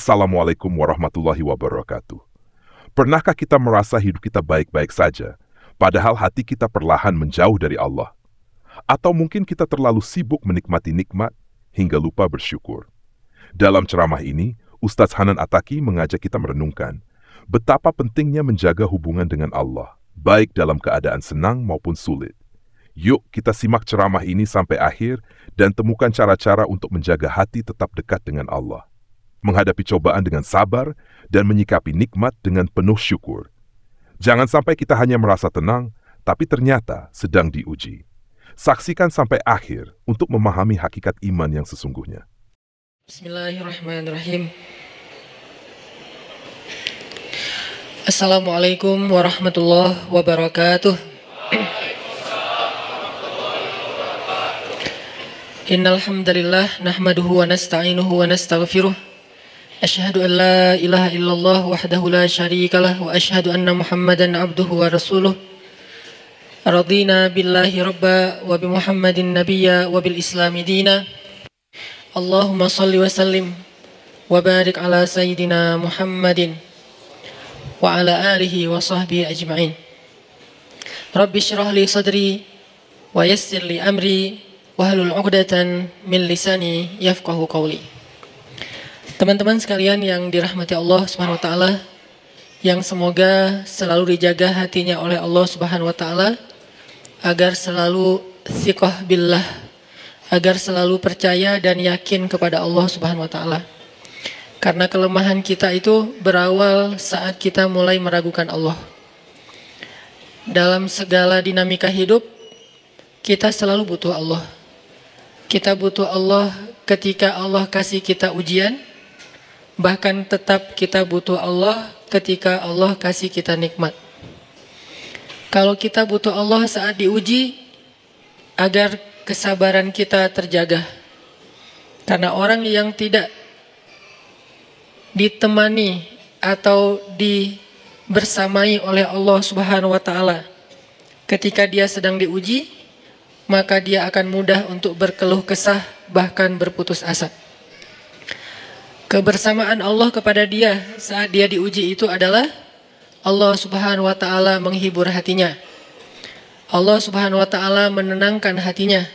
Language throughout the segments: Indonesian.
Assalamualaikum warahmatullahi wabarakatuh. Pernahkah kita merasa hidup kita baik-baik saja, padahal hati kita perlahan menjauh dari Allah? Atau mungkin kita terlalu sibuk menikmati nikmat hingga lupa bersyukur? Dalam ceramah ini, Ustadz Hanan Attaqi mengajak kita merenungkan betapa pentingnya menjaga hubungan dengan Allah, baik dalam keadaan senang maupun sulit. Yuk kita simak ceramah ini sampai akhir dan temukan cara-cara untuk menjaga hati tetap dekat dengan Allah, menghadapi cobaan dengan sabar, dan menyikapi nikmat dengan penuh syukur. Jangan sampai kita hanya merasa tenang, tapi ternyata sedang diuji. Saksikan sampai akhir untuk memahami hakikat iman yang sesungguhnya. Bismillahirrahmanirrahim. Assalamualaikum warahmatullahi wabarakatuh. Innal hamdalillah nahmaduhu wa nasta'inuhu wa nastaghfiruh. Asyhadu an la ilaha illallah wahdahu la syarikalah wa asyhadu anna Muhammadan abduhu wa rasuluh. Radina billahi rabba wa bi Muhammadin nabiyya wa bil islami dina. Allahumma salli wa sallim wa barik ala sayyidina Muhammadin wa ala alihi wa sahbihi ajma'in. Rabbi syrah li sadri wa yassir li amri wahlul 'uqdatan min lisani yafqahu qawli. Teman-teman sekalian yang dirahmati Allah Subhanahu wa taala, yang semoga selalu dijaga hatinya oleh Allah Subhanahu wa taala agar selalu thiqah billah, agar selalu percaya dan yakin kepada Allah Subhanahu wa taala. Karena kelemahan kita itu berawal saat kita mulai meragukan Allah. Dalam segala dinamika hidup, kita selalu butuh Allah. Kita butuh Allah ketika Allah kasih kita ujian, bahkan tetap kita butuh Allah ketika Allah kasih kita nikmat. Kalau kita butuh Allah saat diuji, agar kesabaran kita terjaga. Karena orang yang tidak ditemani atau bersamai oleh Allah Subhanahu wa taala ketika dia sedang diuji, maka dia akan mudah untuk berkeluh kesah, bahkan berputus asa. Kebersamaan Allah kepada dia saat dia diuji itu adalah Allah Subhanahu wa taala menghibur hatinya. Allah Subhanahu wa taala menenangkan hatinya.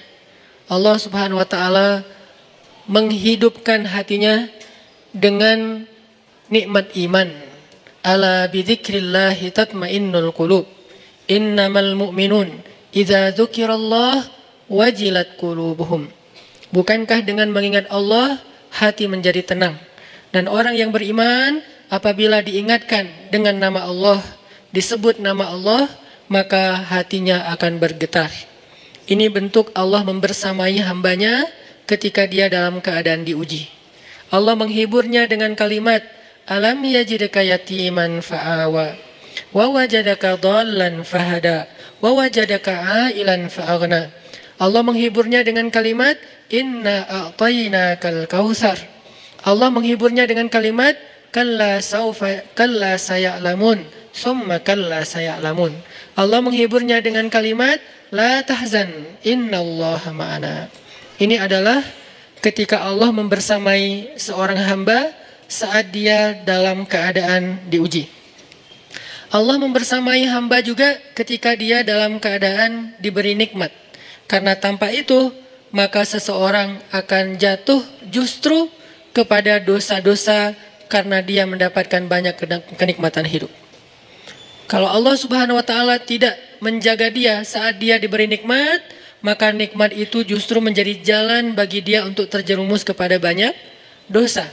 Allah Subhanahu wa taala menghidupkan hatinya dengan nikmat iman. Ala bidzikrillahi tatmainnul qulub. Innamal mu'minun idza dzukirallah wajilat qulubuhum. Bukankah dengan mengingat Allah hati menjadi tenang? Dan orang yang beriman apabila diingatkan dengan nama Allah, disebut nama Allah, maka hatinya akan bergetar. Ini bentuk Allah membersamai hambanya ketika dia dalam keadaan diuji. Allah menghiburnya dengan kalimat, alam yajidka yatiman fa'awa wa wajadaka dhallan fahada wa wajadaka ailan fa'aghna. Allah menghiburnya dengan kalimat, inna a'tainakal kautsar. Allah menghiburnya dengan kalimat, kalla saya'lamun summa kalla saya'lamun. Allah menghiburnya dengan kalimat, la tahzan innallaha ma'ana. Ini adalah ketika Allah membersamai seorang hamba saat dia dalam keadaan diuji. Allah membersamai hamba juga ketika dia dalam keadaan diberi nikmat. Karena tanpa itu, maka seseorang akan jatuh justru kepada dosa-dosa karena dia mendapatkan banyak kenikmatan hidup. Kalau Allah Subhanahu wa taala tidak menjaga dia saat dia diberi nikmat, maka nikmat itu justru menjadi jalan bagi dia untuk terjerumus kepada banyak dosa.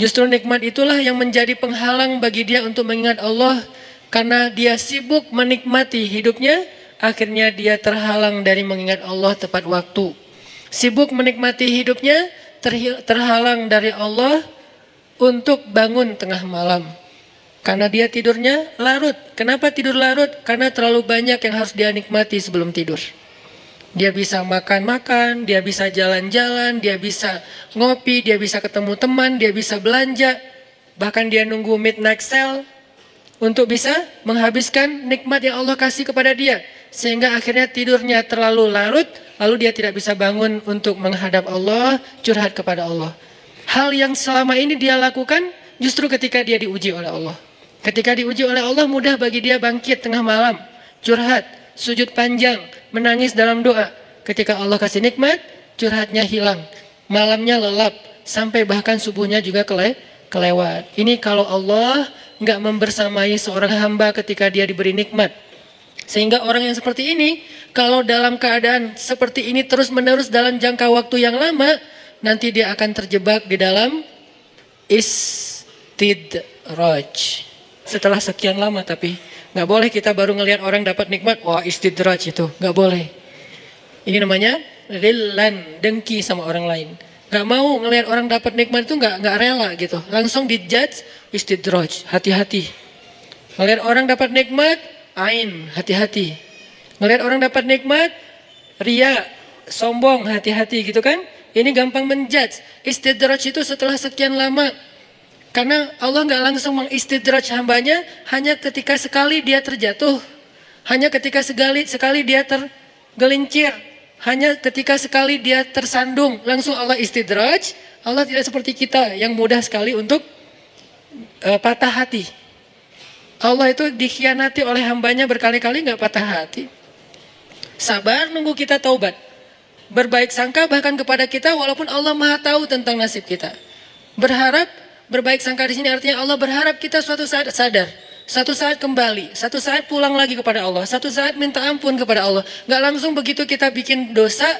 Justru nikmat itulah yang menjadi penghalang bagi dia untuk mengingat Allah. Karena dia sibuk menikmati hidupnya, akhirnya dia terhalang dari mengingat Allah tepat waktu. Sibuk menikmati hidupnya, terhalang dari Allah untuk bangun tengah malam. Karena dia tidurnya larut. Kenapa tidur larut? Karena terlalu banyak yang harus dia nikmati sebelum tidur. Dia bisa makan-makan, dia bisa jalan-jalan, dia bisa ngopi, dia bisa ketemu teman, dia bisa belanja. Bahkan dia nunggu midnight sale untuk bisa menghabiskan nikmat yang Allah kasih kepada dia. Sehingga akhirnya tidurnya terlalu larut, lalu dia tidak bisa bangun untuk menghadap Allah, curhat kepada Allah. hal yang selama ini dia lakukan justru ketika dia diuji oleh Allah. Ketika diuji oleh Allah, mudah bagi dia bangkit tengah malam, curhat, sujud panjang, menangis dalam doa. Ketika Allah kasih nikmat, curhatnya hilang, malamnya lelap, sampai bahkan subuhnya juga kelewat. Ini kalau Allah nggak membersamai seorang hamba ketika dia diberi nikmat. Sehingga orang yang seperti ini, kalau dalam keadaan seperti ini terus-menerus dalam jangka waktu yang lama, nanti dia akan terjebak di dalam istidraj. Setelah sekian lama, tapi nggak boleh kita baru ngelihat orang dapat nikmat, wah istidraj itu, nggak boleh. Ini namanya rillan, dengki sama orang lain. Nggak mau ngelihat orang dapat nikmat itu nggak rela gitu, langsung dijudge istidraj, hati-hati. Ngelihat orang dapat nikmat, ain, hati-hati. Ngelihat orang dapat nikmat, ria, sombong, hati-hati gitu kan. Ini gampang menjudge. Istidraj itu setelah sekian lama. Karena Allah nggak langsung mengistidraj hambanya hanya ketika sekali dia terjatuh. Hanya ketika sekali dia tergelincir. Hanya ketika sekali dia tersandung. Langsung Allah istidraj. Allah tidak seperti kita yang mudah sekali untuk patah hati. Allah itu dikhianati oleh hambanya berkali-kali nggak patah hati. Sabar nunggu kita taubat. Berbaik sangka bahkan kepada kita walaupun Allah Maha tahu tentang nasib kita. Berharap, berbaik sangka di sini artinya Allah berharap kita suatu saat sadar. Satu saat kembali, satu saat pulang lagi kepada Allah. Satu saat minta ampun kepada Allah. Nggak langsung begitu kita bikin dosa,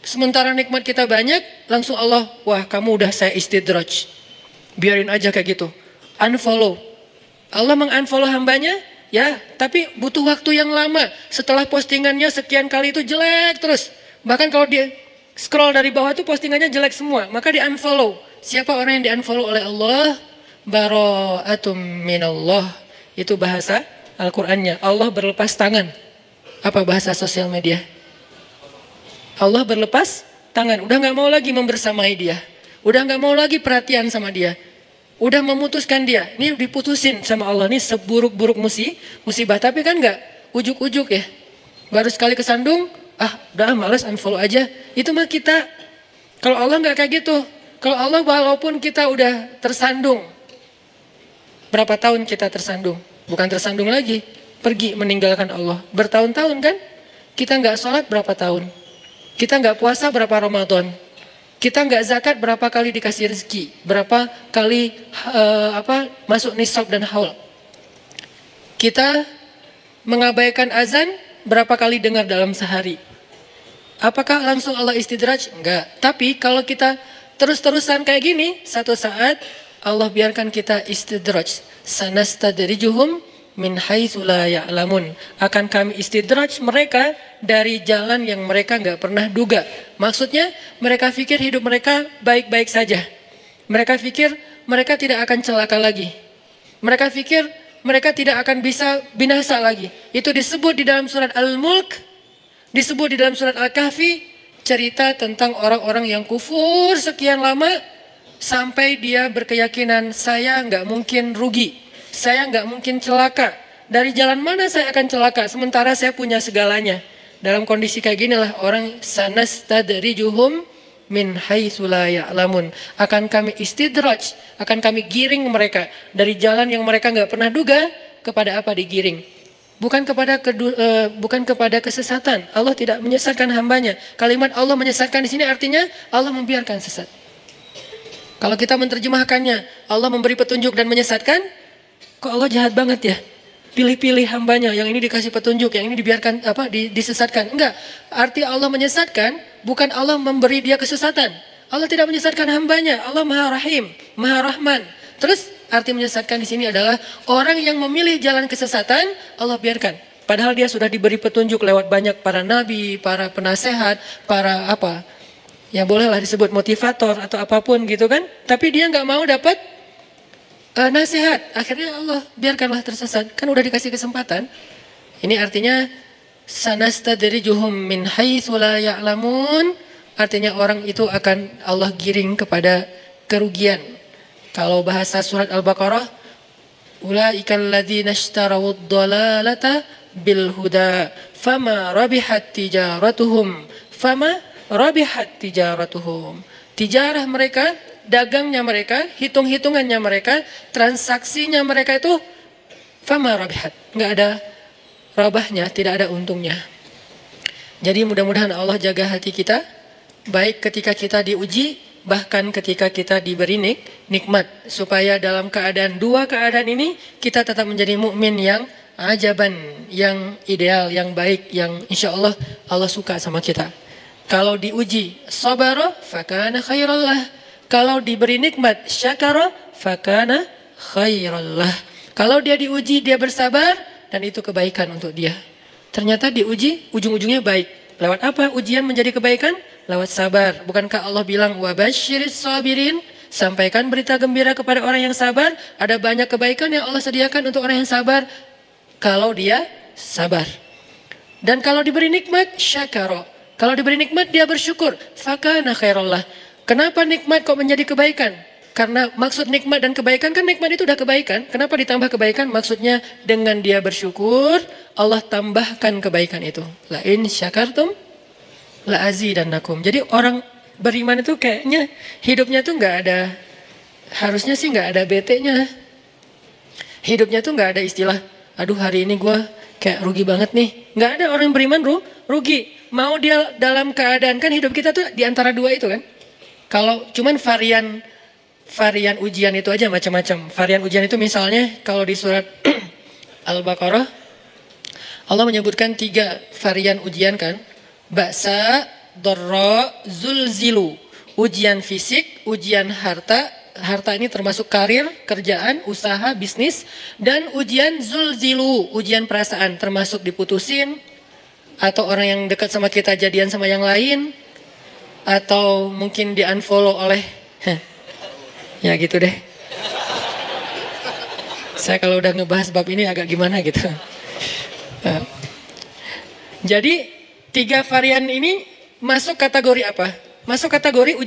sementara nikmat kita banyak, langsung Allah, wah kamu udah saya istidraj. Biarin aja kayak gitu. Unfollow. Allah mengunfollow hambanya, ya, tapi butuh waktu yang lama. Setelah postingannya sekian kali itu jelek terus. Bahkan kalau dia scroll dari bawah itu postingannya jelek semua, maka di unfollow. Siapa orang yang di unfollow oleh Allah? Bara'atum minallah. Itu bahasa Al-Qur'annya. Allah berlepas tangan. Apa bahasa sosial media? Allah berlepas tangan. Udah gak mau lagi membersamai dia. Udah gak mau lagi perhatian sama dia. Udah memutuskan dia. Ini diputusin sama Allah. Ini seburuk-buruk musibah. Tapi kan gak ujuk-ujuk ya. Baru sekali kesandung, udah males unfollow aja. Itu mah kita. Kalau Allah gak kayak gitu. Kalau Allah walaupun kita udah tersandung. Berapa tahun kita tersandung? Bukan tersandung lagi. Pergi meninggalkan Allah. Bertahun-tahun kan? Kita gak sholat berapa tahun? Kita gak puasa berapa Ramadan? Kita nggak zakat berapa kali dikasih rezeki, berapa kali masuk nisab dan haul. Kita mengabaikan azan berapa kali dengar dalam sehari. Apakah langsung Allah istidraj? Enggak. Tapi kalau kita terus-terusan kayak gini, satu saat Allah biarkan kita istidraj. Sanastadrijuhum min haitsu la ya'lamun. Akan kami istidraj mereka dari jalan yang mereka nggak pernah duga. Maksudnya mereka pikir hidup mereka baik-baik saja. Mereka pikir mereka tidak akan celaka lagi. Mereka pikir mereka tidak akan bisa binasa lagi. Itu disebut di dalam surat Al-Mulk, disebut di dalam surat Al-Kahfi, cerita tentang orang-orang yang kufur sekian lama sampai dia berkeyakinan saya nggak mungkin rugi. Saya nggak mungkin celaka. Dari jalan mana saya akan celaka? Sementara saya punya segalanya. Dalam kondisi kayak gini lah orang sanastadrijuhum min haitsu la ya'lamun. Akan kami istidraj, akan kami giring mereka dari jalan yang mereka nggak pernah duga kepada apa digiring. Bukan kepada kesesatan. Allah tidak menyesatkan hambanya. Kalimat Allah menyesatkan di sini artinya Allah membiarkan sesat. Kalau kita menerjemahkannya, Allah memberi petunjuk dan menyesatkan. Kok Allah jahat banget ya? Pilih-pilih hambanya, yang ini dikasih petunjuk, yang ini dibiarkan disesatkan. Enggak, arti Allah menyesatkan bukan Allah memberi dia kesesatan. Allah tidak menyesatkan hambanya. Allah Maha Rahim, Maha Rahman. Terus arti menyesatkan di sini adalah orang yang memilih jalan kesesatan, Allah biarkan. Padahal dia sudah diberi petunjuk lewat banyak para nabi, para penasehat, para apa? Ya bolehlah disebut motivator atau apapun gitu kan. Tapi dia nggak mau dapat nasihat, akhirnya Allah biarkanlah tersesat. Kan udah dikasih kesempatan. Ini artinya sanastadrijuhum min haitsu la ya'lamun. Artinya orang itu akan Allah giring kepada kerugian. Kalau bahasa surat Al-Baqarah, ulaikal ladzina ishtarawud dhalalata bil huda fama rabihat tijaratuhum. Tijarah mereka dagangnya mereka, hitung-hitungannya mereka, transaksinya mereka itu fama rabihat, nggak ada rabahnya, tidak ada untungnya. Jadi mudah-mudahan Allah jaga hati kita, baik ketika kita diuji, bahkan ketika kita diberi nikmat, supaya dalam dua keadaan ini kita tetap menjadi mukmin yang ajaban, yang ideal, yang baik, yang insya Allah Allah suka sama kita. Kalau diuji sabara fakana khairallah, kalau diberi nikmat syakara fakana khairallah. Kalau dia diuji dia bersabar, dan itu kebaikan untuk dia. Ternyata diuji ujung-ujungnya baik. Lewat apa ujian menjadi kebaikan? Lewat sabar. Bukankah Allah bilang wabasyiris sabirin? Sampaikan berita gembira kepada orang yang sabar. Ada banyak kebaikan yang Allah sediakan untuk orang yang sabar kalau dia sabar. Dan kalau diberi nikmat syakara. Kalau diberi nikmat dia bersyukur. Fakana khairallah. Kenapa nikmat kok menjadi kebaikan? Karena maksud nikmat dan kebaikan kan nikmat itu udah kebaikan. Kenapa ditambah kebaikan? Maksudnya dengan dia bersyukur, Allah tambahkan kebaikan itu. La in syakartum la azidannakum. Jadi orang beriman itu kayaknya hidupnya tuh nggak ada, harusnya sih nggak ada bete-nya. Hidupnya tuh nggak ada istilah, aduh hari ini gue kayak rugi banget nih. Nggak ada orang beriman rugi. Mau dia dalam keadaan, kan hidup kita tuh di antara dua itu kan. Kalau cuman varian ujian itu aja macam-macam. Varian ujian itu misalnya kalau di surat Al-Baqarah Allah menyebutkan 3 varian ujian kan. Ba'sa, dharra, zulzilu. Ujian fisik, ujian harta. Harta ini termasuk karir, kerjaan, usaha, bisnis. Dan ujian zulzilu, ujian perasaan. Termasuk diputusin. Atau orang yang dekat sama kita jadian sama yang lain. Atau mungkin di-unfollow oleh ya gitu deh. Saya kalau udah ngebahas bab ini agak gimana gitu. Jadi 3 varian ini masuk kategori apa? Masuk kategori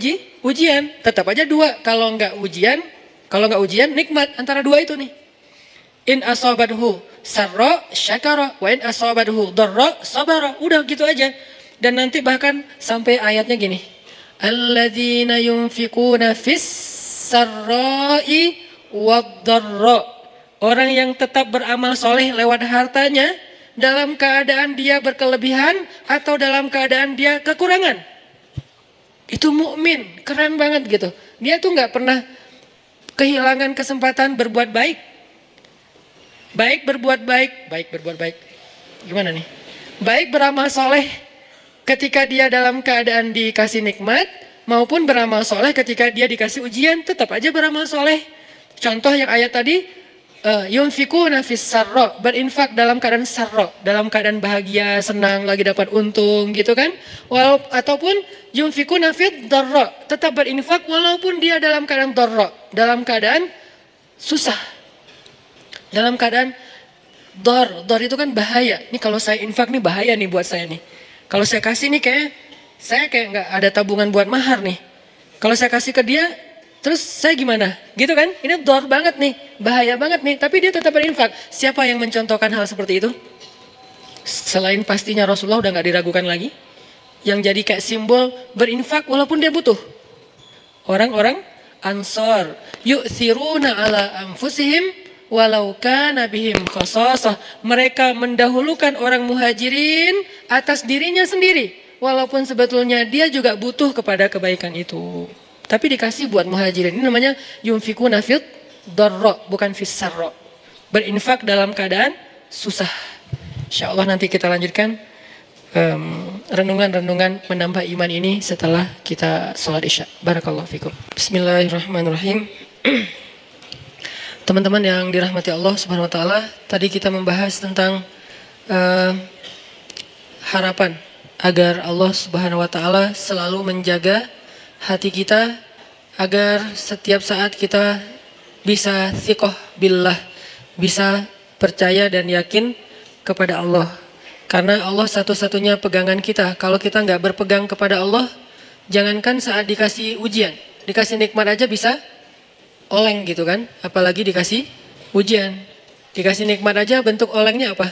ujian. Tetap aja 2. Kalau nggak ujian nikmat, antara 2 itu nih. In asabathu sarra syakara wa in asabathu dharra sabara. Udah gitu aja. Dan nanti bahkan sampai ayatnya gini. Alladzina yunfikuna fis sarra'i wad-dharra. Orang yang tetap beramal soleh lewat hartanya dalam keadaan dia berkelebihan atau dalam keadaan dia kekurangan. Itu mukmin, keren banget gitu. Dia tuh nggak pernah kehilangan kesempatan berbuat baik. Baik berbuat baik. Gimana nih? Baik beramal soleh ketika dia dalam keadaan dikasih nikmat, maupun beramal soleh ketika dia dikasih ujian, tetap aja beramal soleh. Contoh yang ayat tadi, yunfikuna fis sarra, berinfak dalam keadaan sarra, dalam keadaan bahagia, senang, lagi dapat untung gitu kan. Ataupun yunfikuna fid dharra, tetap berinfak walaupun dia dalam keadaan dharra, dalam keadaan susah. Dalam keadaan dhar itu kan bahaya. Ini kalau saya infak nih bahaya nih buat saya nih. Kalau saya kasih nih saya kayak nggak ada tabungan buat mahar nih. Kalau saya kasih ke dia, terus saya gimana? Gitu kan? Ini dhar banget nih, bahaya banget nih. Tapi dia tetap berinfak. Siapa yang mencontohkan hal seperti itu? Selain pastinya Rasulullah udah nggak diragukan lagi. Yang jadi kayak simbol berinfak walaupun dia butuh. Orang-orang Ansar, yu'thiruna ala anfusihim walau kana bihim khasasah. Mereka mendahulukan orang muhajirin atas dirinya sendiri. Walaupun sebetulnya dia juga butuh kepada kebaikan itu. Tapi dikasih buat muhajirin. Ini namanya yunfikuna fid dharra, bukan fis sarra. Berinfak dalam keadaan susah. Insyaallah nanti kita lanjutkan renungan-renungan menambah iman ini setelah kita sholat isya. Barakallahu fikum. Bismillahirrahmanirrahim. Teman-teman yang dirahmati Allah Subhanahu wa taala, tadi kita membahas tentang harapan agar Allah Subhanahu wa taala selalu menjaga hati kita agar setiap saat kita bisa thiqah billah, bisa percaya dan yakin kepada Allah. Karena Allah satu-satunya pegangan kita. Kalau kita nggak berpegang kepada Allah, jangankan saat dikasih ujian, dikasih nikmat aja bisa oleng gitu kan, apalagi dikasih ujian. Dikasih nikmat aja bentuk olengnya apa?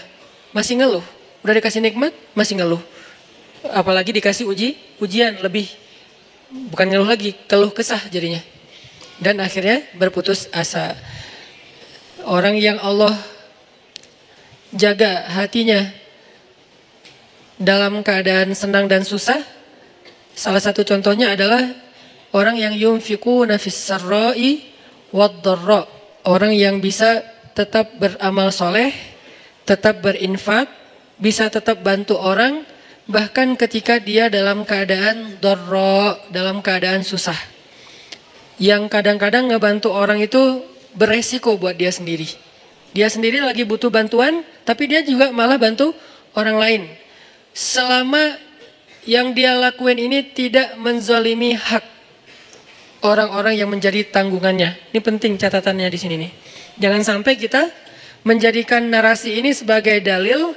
Masih ngeluh. Udah dikasih nikmat masih ngeluh. Apalagi dikasih ujian lebih, bukan ngeluh lagi, keluh kesah jadinya. dan akhirnya berputus asa. Orang yang Allah jaga hatinya dalam keadaan senang dan susah, salah satu contohnya adalah orang yang yunfiquna fis sarra'i wad dharra. Orang yang bisa tetap beramal soleh, tetap berinfak, bisa tetap bantu orang, bahkan ketika dia dalam keadaan dharra, dalam keadaan susah. Yang kadang-kadang ngebantu orang itu beresiko buat dia sendiri. Dia sendiri lagi butuh bantuan, tapi dia juga malah bantu orang lain. Selama yang dia lakuin ini tidak menzalimi hak orang-orang yang menjadi tanggungannya. Ini penting catatannya di sini nih. Jangan sampai kita menjadikan narasi ini sebagai dalil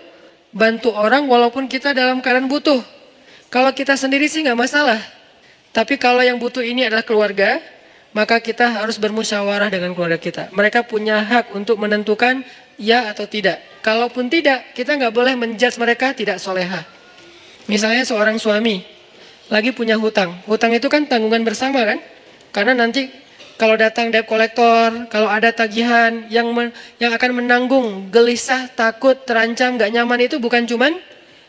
bantu orang walaupun kita dalam keadaan butuh. Kalau kita sendiri sih nggak masalah. Tapi kalau yang butuh ini adalah keluarga, maka kita harus bermusyawarah dengan keluarga kita. Mereka punya hak untuk menentukan ya atau tidak. Kalaupun tidak, kita nggak boleh menjudge mereka tidak soleha. Misalnya seorang suami lagi punya hutang. Hutang itu kan tanggungan bersama kan? Karena nanti kalau datang debt collector, kalau ada tagihan yang akan menanggung gelisah, takut, terancam, nggak nyaman itu bukan cuman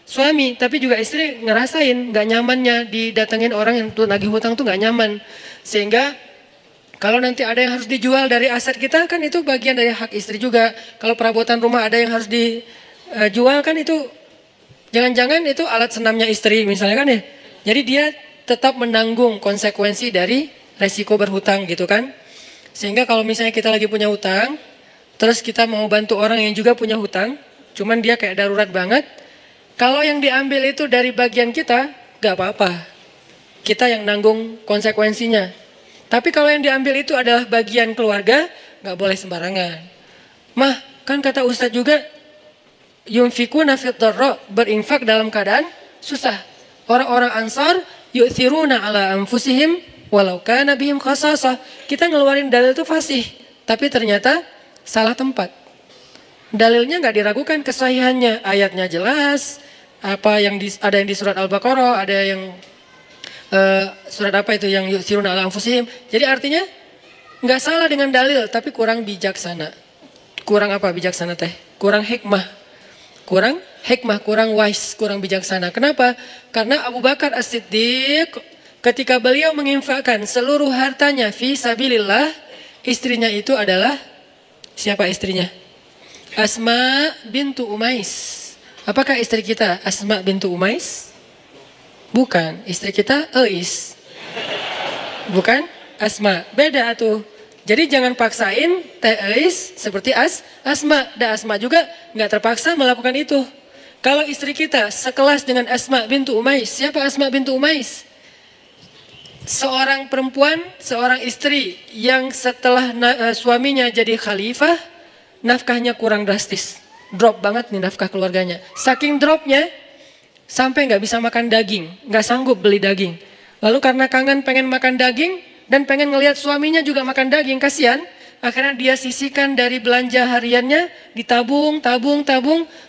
suami, tapi juga istri ngerasain nggak nyamannya didatengin orang yang tuh nagih hutang tuh nggak nyaman. Sehingga kalau nanti ada yang harus dijual dari aset kita kan itu bagian dari hak istri juga. Kalau perabotan rumah ada yang harus dijual kan itu jangan-jangan itu alat senamnya istri misalnya kan ya. Jadi dia tetap menanggung konsekuensi dari resiko berhutang gitu kan. Sehingga kalau misalnya kita lagi punya hutang, terus kita mau bantu orang yang juga punya hutang, cuman dia kayak darurat banget. Kalau yang diambil itu dari bagian kita, gak apa-apa. Kita yang nanggung konsekuensinya. Tapi kalau yang diambil itu adalah bagian keluarga, gak boleh sembarangan. Mah, kan kata Ustadz juga, yunfikuna fid dharra, berinfak dalam keadaan susah. Orang-orang Ansar yu'thiruna ala anfusihim walau kana bihim khasasah. Kita ngeluarin dalil itu fasih, tapi ternyata salah tempat. Dalilnya nggak diragukan kesahihannya, ayatnya jelas. Ada yang di surat Al-Baqarah, ada yang surat apa itu yang yu'thiruna ala anfusihim. Jadi artinya nggak salah dengan dalil, tapi kurang bijaksana. Kurang apa bijaksana teh? Kurang hikmah. Kurang wise, kurang bijaksana. Kenapa? Karena Abu Bakar As-Siddiq ketika beliau menginfakkan seluruh hartanya fi sabilillah, istrinya itu adalah siapa istrinya? Asma bintu Umais. Apakah istri kita Asma bintu Umais? Bukan, istri kita Eis. Bukan Asma, beda tuh. Jadi jangan paksain Teh Eis seperti Asma. Dan Asma juga nggak terpaksa melakukan itu. Kalau istri kita sekelas dengan Asma bintu Umais, siapa Asma bintu Umais? Seorang perempuan, seorang istri yang setelah suaminya jadi khalifah, nafkahnya kurang drastis. Drop banget nih nafkah keluarganya. Saking dropnya, sampai nggak bisa makan daging, nggak sanggup beli daging. Lalu karena kangen pengen makan daging, dan pengen ngelihat suaminya juga makan daging, kasihan. Akhirnya dia sisihkan dari belanja hariannya, ditabung.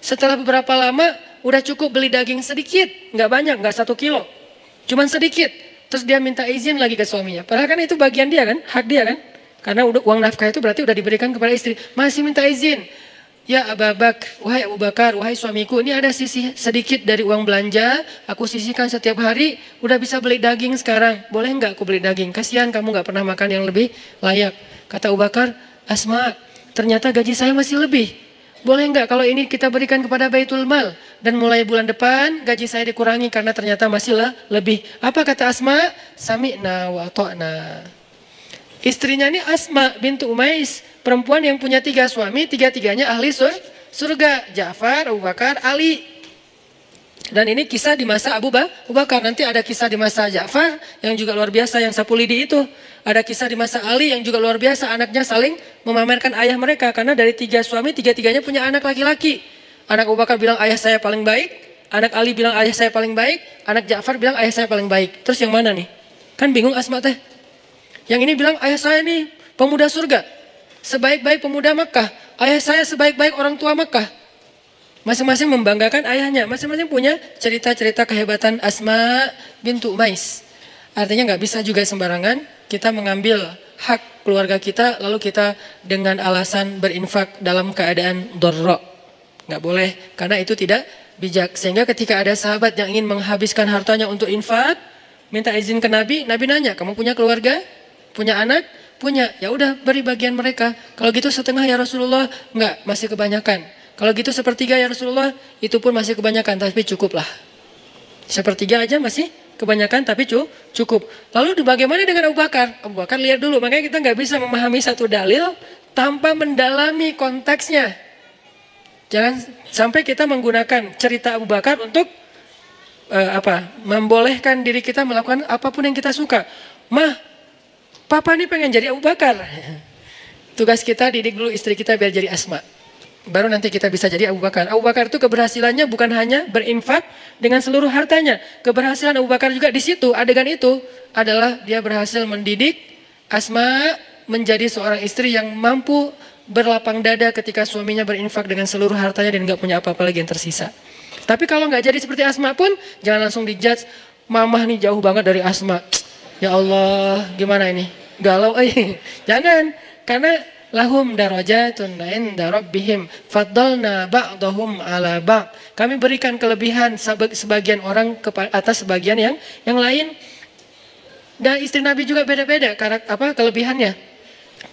Setelah beberapa lama, udah cukup beli daging sedikit. Nggak banyak, nggak 1 kilo. Cuman sedikit. Terus dia minta izin lagi ke suaminya. Padahal kan itu bagian dia kan, hak dia kan. Karena uang nafkah itu berarti udah diberikan kepada istri. Masih minta izin. Ya wahai Abu Bakar, wahai suamiku, ini ada sisi sedikit dari uang belanja, aku sisihkan setiap hari, udah bisa beli daging sekarang, boleh nggak aku beli daging? Kasihan kamu nggak pernah makan yang lebih layak. Kata Abu Bakar, Asma, ternyata gaji saya masih lebih. Boleh nggak kalau ini kita berikan kepada Baitul Mal, dan mulai bulan depan gaji saya dikurangi karena ternyata masih lebih. Apa kata Asma? Sami'na wa ta'na. Istrinya ini Asma bintu Umais, perempuan yang punya 3 suami, 3-tiganya ahli surga. Ja'far, Abu Bakar, Ali. Dan ini kisah di masa Abu Bakar. Nanti ada kisah di masa Ja'far yang juga luar biasa, yang sapu lidi itu. Ada kisah di masa Ali yang juga luar biasa, anaknya saling memamerkan ayah mereka. Karena dari 3 suami, 3-tiganya punya anak laki-laki. Anak Abu Bakar bilang ayah saya paling baik, anak Ali bilang ayah saya paling baik, anak Ja'far bilang ayah saya paling baik. Terus yang mana nih? Kan bingung Asma teh. Yang ini bilang ayah saya nih pemuda surga, sebaik-baik pemuda Makkah. Ayah saya sebaik-baik orang tua Makkah. Masing-masing membanggakan ayahnya. Masing-masing punya cerita-cerita kehebatan Asma bintu Umais. Artinya nggak bisa juga sembarangan kita mengambil hak keluarga kita, lalu kita dengan alasan berinfak dalam keadaan dorro. Nggak boleh, karena itu tidak bijak. Sehingga ketika ada sahabat yang ingin menghabiskan hartanya untuk infak, minta izin ke Nabi, Nabi nanya, kamu punya keluarga? Punya anak? Punya. Ya udah, beri bagian mereka. Kalau gitu setengah ya Rasulullah? Enggak, masih kebanyakan. Kalau gitu sepertiga ya Rasulullah? Itu pun masih kebanyakan, tapi cukuplah. Sepertiga aja masih kebanyakan, tapi cukup. Lalu bagaimana dengan Abu Bakar? Abu Bakar lihat dulu, makanya kita nggak bisa memahami satu dalil tanpa mendalami konteksnya. Jangan sampai kita menggunakan cerita Abu Bakar untuk membolehkan diri kita melakukan apapun yang kita suka. Mah, papa nih pengen jadi Abu Bakar. Tugas kita didik dulu istri kita biar jadi Asma. Baru nanti kita bisa jadi Abu Bakar. Abu Bakar itu keberhasilannya bukan hanya berinfak dengan seluruh hartanya. Keberhasilan Abu Bakar juga di situ, adegan itu adalah dia berhasil mendidik Asma menjadi seorang istri yang mampu berlapang dada ketika suaminya berinfak dengan seluruh hartanya dan nggak punya apa-apa lagi yang tersisa. Tapi kalau nggak jadi seperti Asma pun, jangan langsung dijudge, mamah nih jauh banget dari Asma. Ya Allah, gimana ini? Galau, jangan. Karena lahum darajatun inda rabbihim faddalna ba'dahum ala ba'd. Kami berikan kelebihan sebagian orang atas sebagian yang lain. Dan istri Nabi juga beda-beda kelebihannya.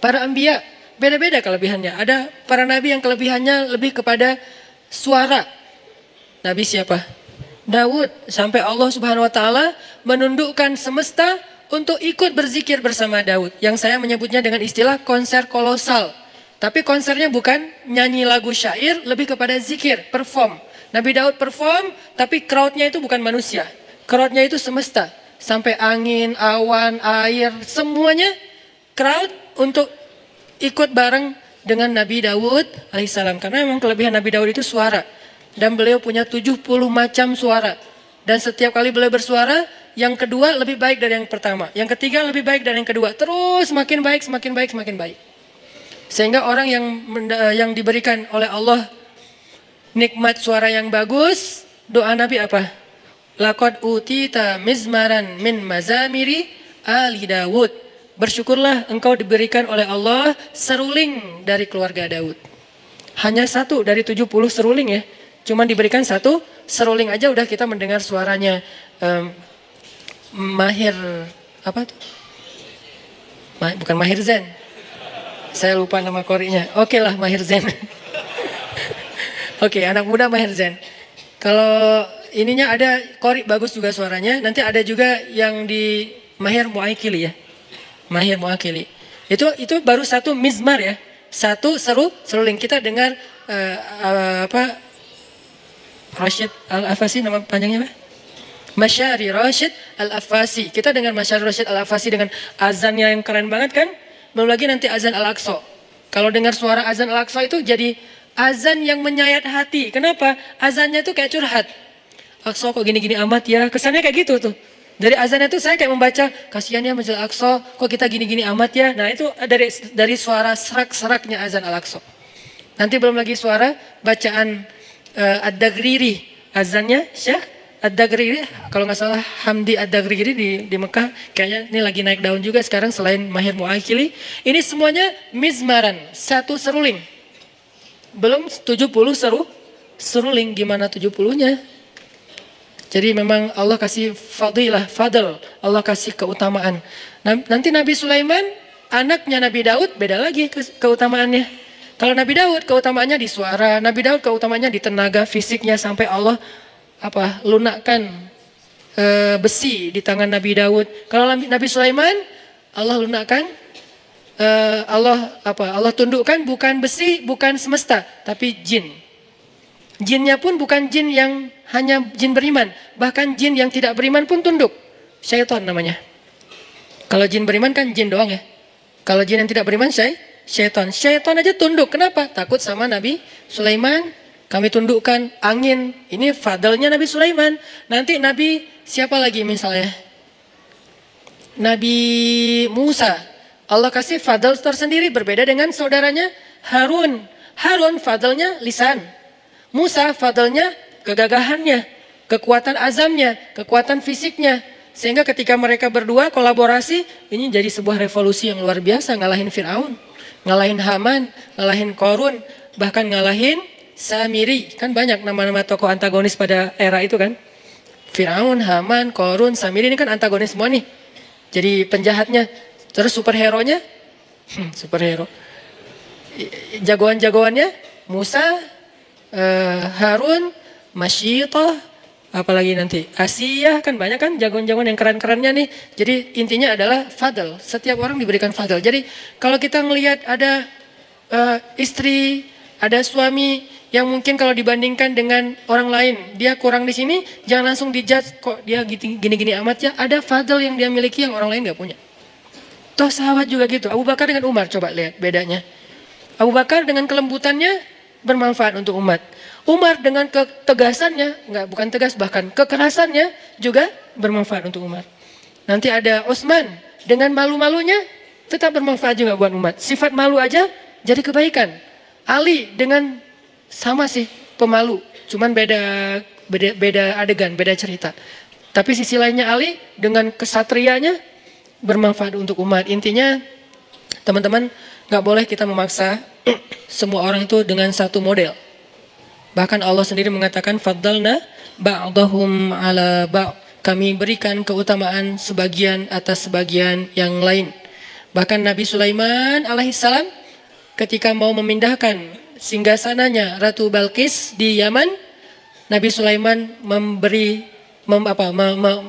Para anbiya beda-beda kelebihannya. Ada para nabi yang kelebihannya lebih kepada suara. Nabi siapa? Daud. Sampai Allah Subhanahu wa taala menundukkan semesta untuk ikut berzikir bersama Daud. Yang saya menyebutnya dengan istilah konser kolosal. Tapi konsernya bukan nyanyi lagu syair, lebih kepada zikir, perform. Nabi Daud perform, tapi crowdnya itu bukan manusia. Crowdnya itu semesta. Sampai angin, awan, air, semuanya crowd untuk ikut bareng dengan Nabi Daud alaihissalam. Karena memang kelebihan Nabi Daud itu suara. Dan beliau punya 70 macam suara. Dan setiap kali beliau bersuara, yang kedua lebih baik dari yang pertama. Yang ketiga lebih baik dari yang kedua. Terus semakin baik, semakin baik, semakin baik. Sehingga orang yang diberikan oleh Allah nikmat suara yang bagus, doa Nabi apa? Laqad utita mizmaran min mazamiri ali Daud. Bersyukurlah engkau diberikan oleh Allah seruling dari keluarga Daud. Hanya satu dari 70 seruling ya. Cuman diberikan satu seruling aja udah kita mendengar suaranya. Mahir apa tuh? Bukan Mahir Zain. Saya lupa nama korinya. Oke lah Mahir Zain. Oke, anak muda Mahir Zain. Kalau ininya ada kori bagus juga suaranya. Nanti ada juga yang di Mahir Muakili ya. Mahir Muakili. Itu baru satu mizmar ya. Satu seruling. Kita dengar Rashid Al-Afasi nama panjangnya apa? Masyari Rashid Al-Afasi. Kita dengar Masyari Rashid Al-Afasi dengan azannya yang keren banget kan? Belum lagi nanti azan Al-Aqsa. Kalau dengar suara azan Al-Aqsa itu jadi azan yang menyayat hati. Kenapa? Azannya itu kayak curhat. Aqsa kok gini-gini amat ya. Kesannya kayak gitu tuh. Dari azannya itu saya kayak membaca, kasihan ya Masjid Al-Aqsa, kok kita gini-gini amat ya. Nah itu dari suara serak-seraknya azan Al-Aqsa. Nanti belum lagi suara bacaan Ad-Dagriri. Azannya Syekh Ad-Dagriri, kalau nggak salah Hamdi Ad-Dagriri di Mekah, kayaknya ini lagi naik daun juga sekarang selain Mahir Muakili. Ini semuanya mizmaran, satu seruling. Belum 70 seruling, gimana 70-nya? Jadi memang Allah kasih fadl, Allah kasih keutamaan. Nanti Nabi Sulaiman, anaknya Nabi Daud, beda lagi keutamaannya. Kalau Nabi Daud keutamaannya di suara, Nabi Daud keutamaannya di tenaga fisiknya sampai Allah lunakkan besi di tangan Nabi Daud. Kalau Nabi Sulaiman, Allah lunakkan Allah tundukkan bukan besi, bukan semesta, tapi jin. Jinnya pun bukan jin yang hanya jin beriman, bahkan jin yang tidak beriman pun tunduk. Syaitan namanya. Kalau jin beriman kan jin doang ya. Kalau jin yang tidak beriman syaitan. Syaitan aja tunduk. Kenapa? Takut sama Nabi Sulaiman. Kami tundukkan angin. Ini fadlnya Nabi Sulaiman. Nanti Nabi siapa lagi misalnya? Nabi Musa. Allah kasih fadl tersendiri berbeda dengan saudaranya Harun. Harun fadlnya lisan. Musa fadlnya kegagahannya, kekuatan azamnya, kekuatan fisiknya. Sehingga ketika mereka berdua kolaborasi, ini jadi sebuah revolusi yang luar biasa, ngalahin Fir'aun, ngalahin Haman, ngalahin Qarun, bahkan ngalahin Samiri. Kan banyak nama-nama tokoh antagonis pada era itu kan. Fir'aun, Haman, Qarun, Samiri ini kan antagonis semua nih. Jadi penjahatnya. Terus superhero-nya, superhero. Jagoan-jagoannya, Musa, Harun, Masyitah, apalagi nanti Asiyah, kan banyak kan jagoan-jagoan yang keren-kerennya nih. Jadi intinya adalah fadl. Setiap orang diberikan fadl. Jadi kalau kita melihat ada istri, ada suami yang mungkin kalau dibandingkan dengan orang lain dia kurang di sini, jangan langsung dijudge kok dia gini-gini amat ya. Ada fadl yang dia miliki yang orang lain nggak punya. Toh sahabat juga gitu. Abu Bakar dengan Umar, coba lihat bedanya. Abu Bakar dengan kelembutannya bermanfaat untuk umat. Umar dengan ketegasannya, bukan tegas, bahkan kekerasannya juga bermanfaat untuk umat. Nanti ada Utsman dengan malu-malunya tetap bermanfaat juga buat umat. Sifat malu aja jadi kebaikan. Ali dengan sama sih pemalu, cuman beda adegan, beda cerita. Tapi sisi lainnya Ali dengan kesatrianya bermanfaat untuk umat. Intinya teman-teman, nggak boleh kita memaksa semua orang itu dengan satu model. Bahkan Allah sendiri mengatakan faddalna ba'dahum ala ba'. Kami berikan keutamaan sebagian atas sebagian yang lain. Bahkan Nabi Sulaiman alaihissalam ketika mau memindahkan singgasananya Ratu Balqis di Yaman, Nabi Sulaiman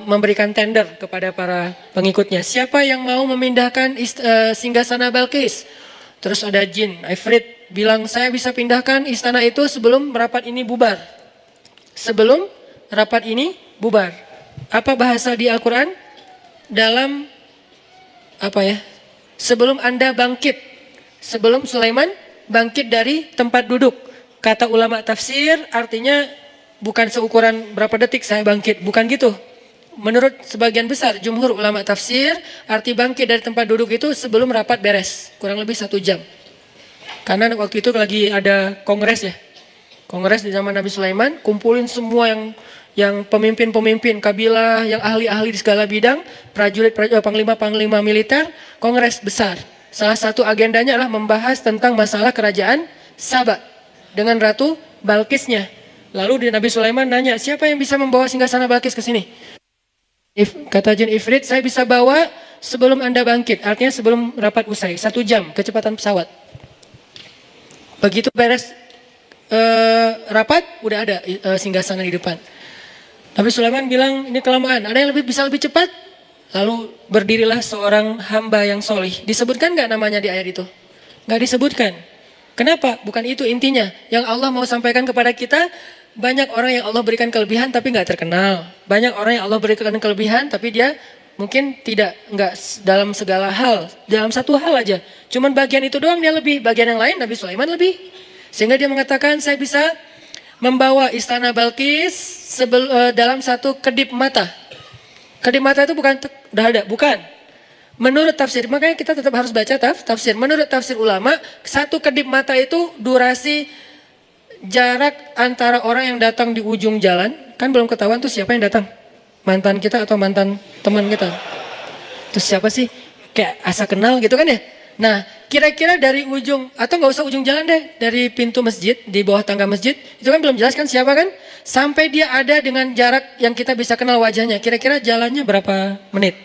memberikan tender kepada para pengikutnya. Siapa yang mau memindahkan singgasana Balqis? Terus ada jin, Ifrit, bilang saya bisa pindahkan istana itu sebelum rapat ini bubar. Sebelum rapat ini bubar. Apa bahasa di Al-Quran? Dalam sebelum Anda bangkit. Sebelum Sulaiman bangkit dari tempat duduk. Kata ulama tafsir artinya bukan seukuran berapa detik saya bangkit. Bukan gitu. Menurut sebagian besar jumhur ulama tafsir, arti bangkit dari tempat duduk itu sebelum rapat beres, kurang lebih 1 jam. Karena waktu itu lagi ada kongres ya, kongres di zaman Nabi Sulaiman, kumpulin semua yang pemimpin-pemimpin kabilah, yang ahli-ahli di segala bidang, prajurit, panglima-panglima militer, kongres besar. Salah satu agendanya adalah membahas tentang masalah kerajaan Saba dengan Ratu Balqisnya. Lalu Nabi Sulaiman nanya, siapa yang bisa membawa singgasana Balqis ke sini? Kata jin Ifrit, saya bisa bawa sebelum Anda bangkit. Artinya sebelum rapat usai, 1 jam kecepatan pesawat. Begitu beres rapat, udah ada singgasana di depan. Nabi Sulaiman bilang, ini kelamaan, ada yang bisa lebih cepat? Lalu berdirilah seorang hamba yang solih. Disebutkan nggak namanya di ayat itu? Nggak disebutkan. Kenapa? Bukan itu intinya. Yang Allah mau sampaikan kepada kita, banyak orang yang Allah berikan kelebihan tapi nggak terkenal. Banyak orang yang Allah berikan kelebihan tapi dia mungkin nggak dalam segala hal. Dalam satu hal aja. Cuman bagian itu doang dia lebih. Bagian yang lain Nabi Sulaiman lebih. Sehingga dia mengatakan saya bisa membawa istana Balqis dalam satu kedip mata. Kedip mata itu bukan udah ada, bukan. Menurut tafsir, makanya kita tetap harus baca tafsir. Menurut tafsir ulama, satu kedip mata itu durasi jarak antara orang yang datang di ujung jalan, kan belum ketahuan tuh siapa yang datang. Mantan kita atau mantan teman kita. Terus siapa sih? Kayak asa kenal gitu kan ya. Nah, kira-kira dari ujung, atau nggak usah ujung jalan deh, dari pintu masjid, di bawah tangga masjid, itu kan belum jelas kan siapa kan? Sampai dia ada dengan jarak yang kita bisa kenal wajahnya, kira-kira jalannya berapa menit?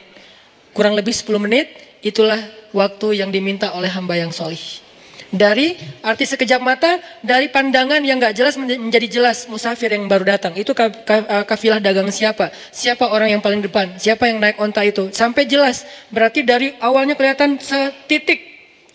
Kurang lebih 10 menit, itulah waktu yang diminta oleh hamba yang solih. Dari arti sekejap mata, dari pandangan yang gak jelas menjadi jelas musafir yang baru datang. Itu kafilah dagang siapa? Siapa orang yang paling depan? Siapa yang naik onta itu? Sampai jelas. Berarti dari awalnya kelihatan setitik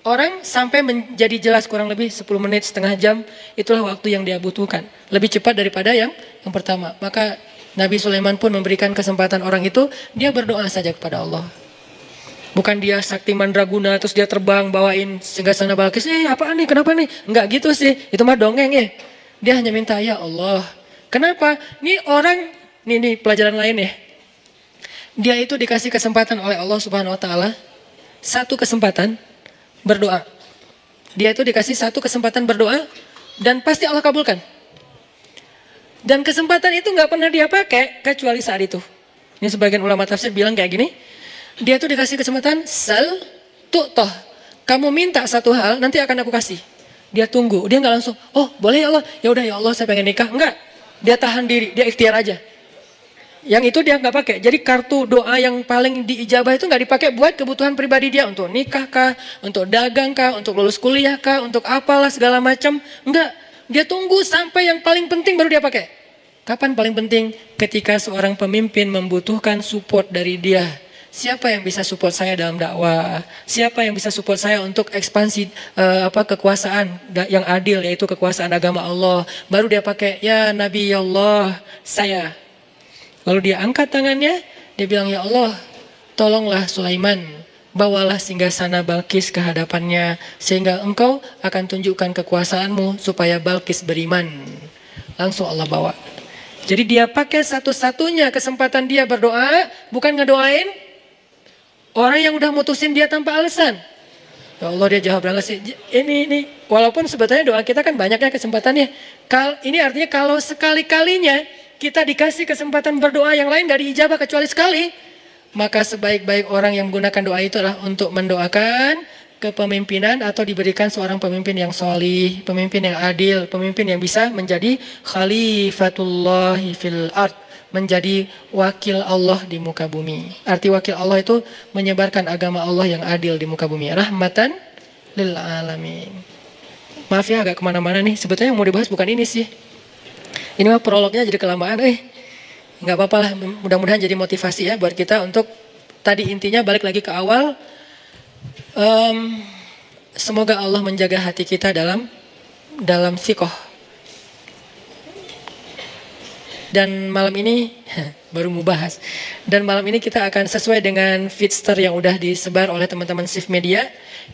orang sampai menjadi jelas kurang lebih 10 menit, setengah jam. Itulah waktu yang dia butuhkan. Lebih cepat daripada yang pertama. Maka Nabi Sulaiman pun memberikan kesempatan orang itu, dia berdoa saja kepada Allah. Bukan dia sakti mandraguna terus dia terbang bawain singgasana Balqis. Apaan nih? Kenapa nih? Enggak gitu sih. Itu mah dongeng ya. Dia hanya minta, ya Allah. Kenapa? Nih orang, nih pelajaran lain ya. Dia itu dikasih kesempatan oleh Allah Subhanahu wa taala, satu kesempatan berdoa. Dia itu dikasih satu kesempatan berdoa dan pasti Allah kabulkan. Dan kesempatan itu nggak pernah dia pakai kecuali saat itu. Ini sebagian ulama tafsir bilang kayak gini. Dia tuh dikasih kesempatan, sal tu'toh. Kamu minta satu hal, nanti akan aku kasih. Dia tunggu, dia nggak langsung, oh boleh ya Allah, ya udah ya Allah saya pengen nikah. Enggak, dia tahan diri, dia ikhtiar aja. Yang itu dia nggak pakai. Jadi kartu doa yang paling diijabah itu nggak dipakai buat kebutuhan pribadi dia, untuk nikah kah, untuk dagang kah, untuk lulus kuliah kah, untuk apalah segala macam. Enggak, dia tunggu sampai yang paling penting baru dia pakai. Kapan paling penting? Ketika seorang pemimpin membutuhkan support dari dia. Siapa yang bisa support saya dalam dakwah? Siapa yang bisa support saya untuk ekspansi kekuasaan yang adil, yaitu kekuasaan agama Allah? Baru dia pakai, ya Nabi ya Allah, saya. Lalu dia angkat tangannya, dia bilang, ya Allah, tolonglah Sulaiman, bawalah singgasana Balkis ke hadapannya, sehingga engkau akan tunjukkan kekuasaanmu supaya Balkis beriman. Langsung Allah bawa. Jadi dia pakai satu-satunya kesempatan dia berdoa, bukan ngedoain orang yang udah mutusin dia tanpa alasan. Ya Allah, dia jawab berangkat sih. Ini. Walaupun sebetulnya doa kita kan banyaknya kesempatannya. Ini artinya kalau sekali-kalinya kita dikasih kesempatan berdoa yang lain gak diijabah kecuali sekali, maka sebaik-baik orang yang menggunakan doa itu adalah untuk mendoakan kepemimpinan atau diberikan seorang pemimpin yang solih, pemimpin yang adil, pemimpin yang bisa menjadi khalifatullahi fil ard, menjadi wakil Allah di muka bumi. Arti wakil Allah itu menyebarkan agama Allah yang adil di muka bumi. Rahmatan lil alamin. Maaf ya agak kemana-mana nih. Sebetulnya yang mau dibahas bukan ini sih. Ini mah prolognya jadi kelamaan. Nggak apa-apa lah. Mudah-mudahan jadi motivasi ya buat kita untuk tadi intinya balik lagi ke awal. Semoga Allah menjaga hati kita dalam sikoh. Dan malam ini baru mau bahas. Dan malam ini kita akan sesuai dengan feedster yang udah disebar oleh teman-teman Shift Media.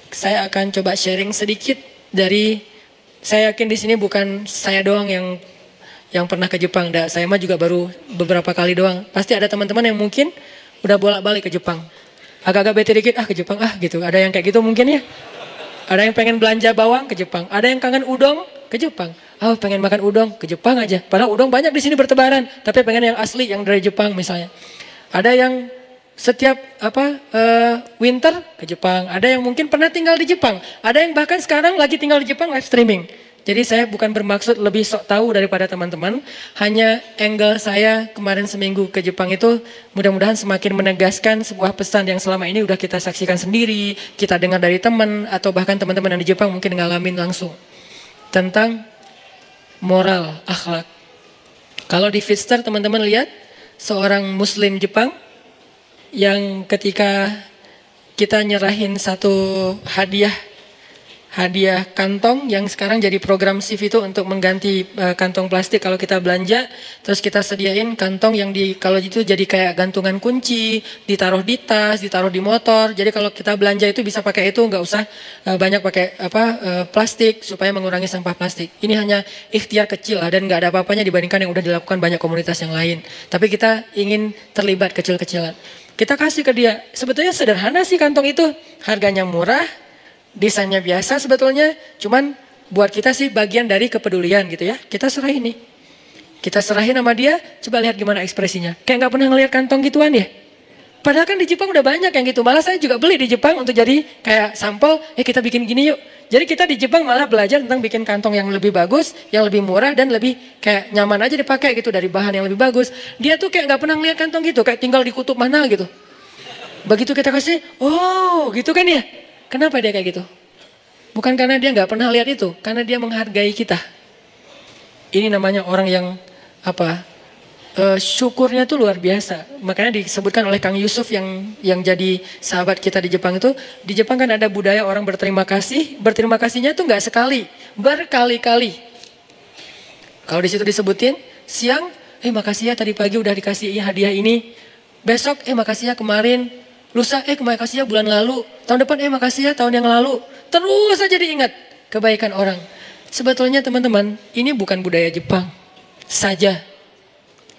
Saya akan coba sharing sedikit dari, saya yakin di sini bukan saya doang yang pernah ke Jepang. Saya mah juga baru beberapa kali doang. Pasti ada teman-teman yang mungkin udah bolak-balik ke Jepang. Agak-agak bete dikit, ke Jepang gitu. Ada yang kayak gitu mungkin ya. Ada yang pengen belanja bawang ke Jepang. Ada yang kangen udang ke Jepang. Pengen makan udang ke Jepang aja. Padahal udang banyak di sini bertebaran, tapi pengen yang asli yang dari Jepang misalnya. Ada yang setiap winter ke Jepang. Ada yang mungkin pernah tinggal di Jepang. Ada yang bahkan sekarang lagi tinggal di Jepang live streaming. Jadi saya bukan bermaksud lebih sok tahu daripada teman-teman. Hanya angle saya kemarin seminggu ke Jepang itu mudah-mudahan semakin menegaskan sebuah pesan yang selama ini udah kita saksikan sendiri, kita dengar dari teman, atau bahkan teman-teman yang di Jepang mungkin ngalamin langsung. Tentang moral, akhlak. Kalau di Feedster teman-teman lihat seorang muslim Jepang yang ketika kita nyerahin satu hadiah kantong yang sekarang jadi program SIF itu untuk mengganti kantong plastik kalau kita belanja, terus kita sediain kantong yang kalau itu jadi kayak gantungan kunci, ditaruh di tas, ditaruh di motor. Jadi kalau kita belanja itu bisa pakai itu, nggak usah banyak pakai plastik supaya mengurangi sampah plastik. Ini hanya ikhtiar kecil lah, dan nggak ada apa-apanya dibandingkan yang udah dilakukan banyak komunitas yang lain. Tapi kita ingin terlibat kecil-kecilan. Kita kasih ke dia. Sebetulnya sederhana sih kantong itu, harganya murah. Desainnya biasa sebetulnya, cuman buat kita sih bagian dari kepedulian gitu ya. Kita serahin nih. Kita serahin sama dia, coba lihat gimana ekspresinya. Kayak nggak pernah ngelihat kantong gituan ya. Padahal kan di Jepang udah banyak yang gitu. Malah saya juga beli di Jepang untuk jadi kayak sampel, kita bikin gini yuk. Jadi kita di Jepang malah belajar tentang bikin kantong yang lebih bagus, yang lebih murah, dan lebih kayak nyaman aja dipakai gitu, dari bahan yang lebih bagus. Dia tuh kayak nggak pernah ngelihat kantong gitu, kayak tinggal di kutub mana gitu. Begitu kita kasih, oh gitu kan ya. Kenapa dia kayak gitu? Bukan karena dia nggak pernah lihat itu, karena dia menghargai kita. Ini namanya orang yang syukurnya tuh luar biasa. Makanya disebutkan oleh Kang Yusuf yang jadi sahabat kita di Jepang itu, di Jepang kan ada budaya orang berterima kasih. Berterima kasihnya tuh nggak sekali, berkali-kali. Kalau di situ disebutin, siang, makasih ya tadi pagi udah dikasih hadiah ini. Besok, makasih ya kemarin. Lusa, makasih ya bulan lalu. Tahun depan, makasih ya tahun yang lalu. Terus saja diingat kebaikan orang. Sebetulnya teman-teman, ini bukan budaya Jepang saja.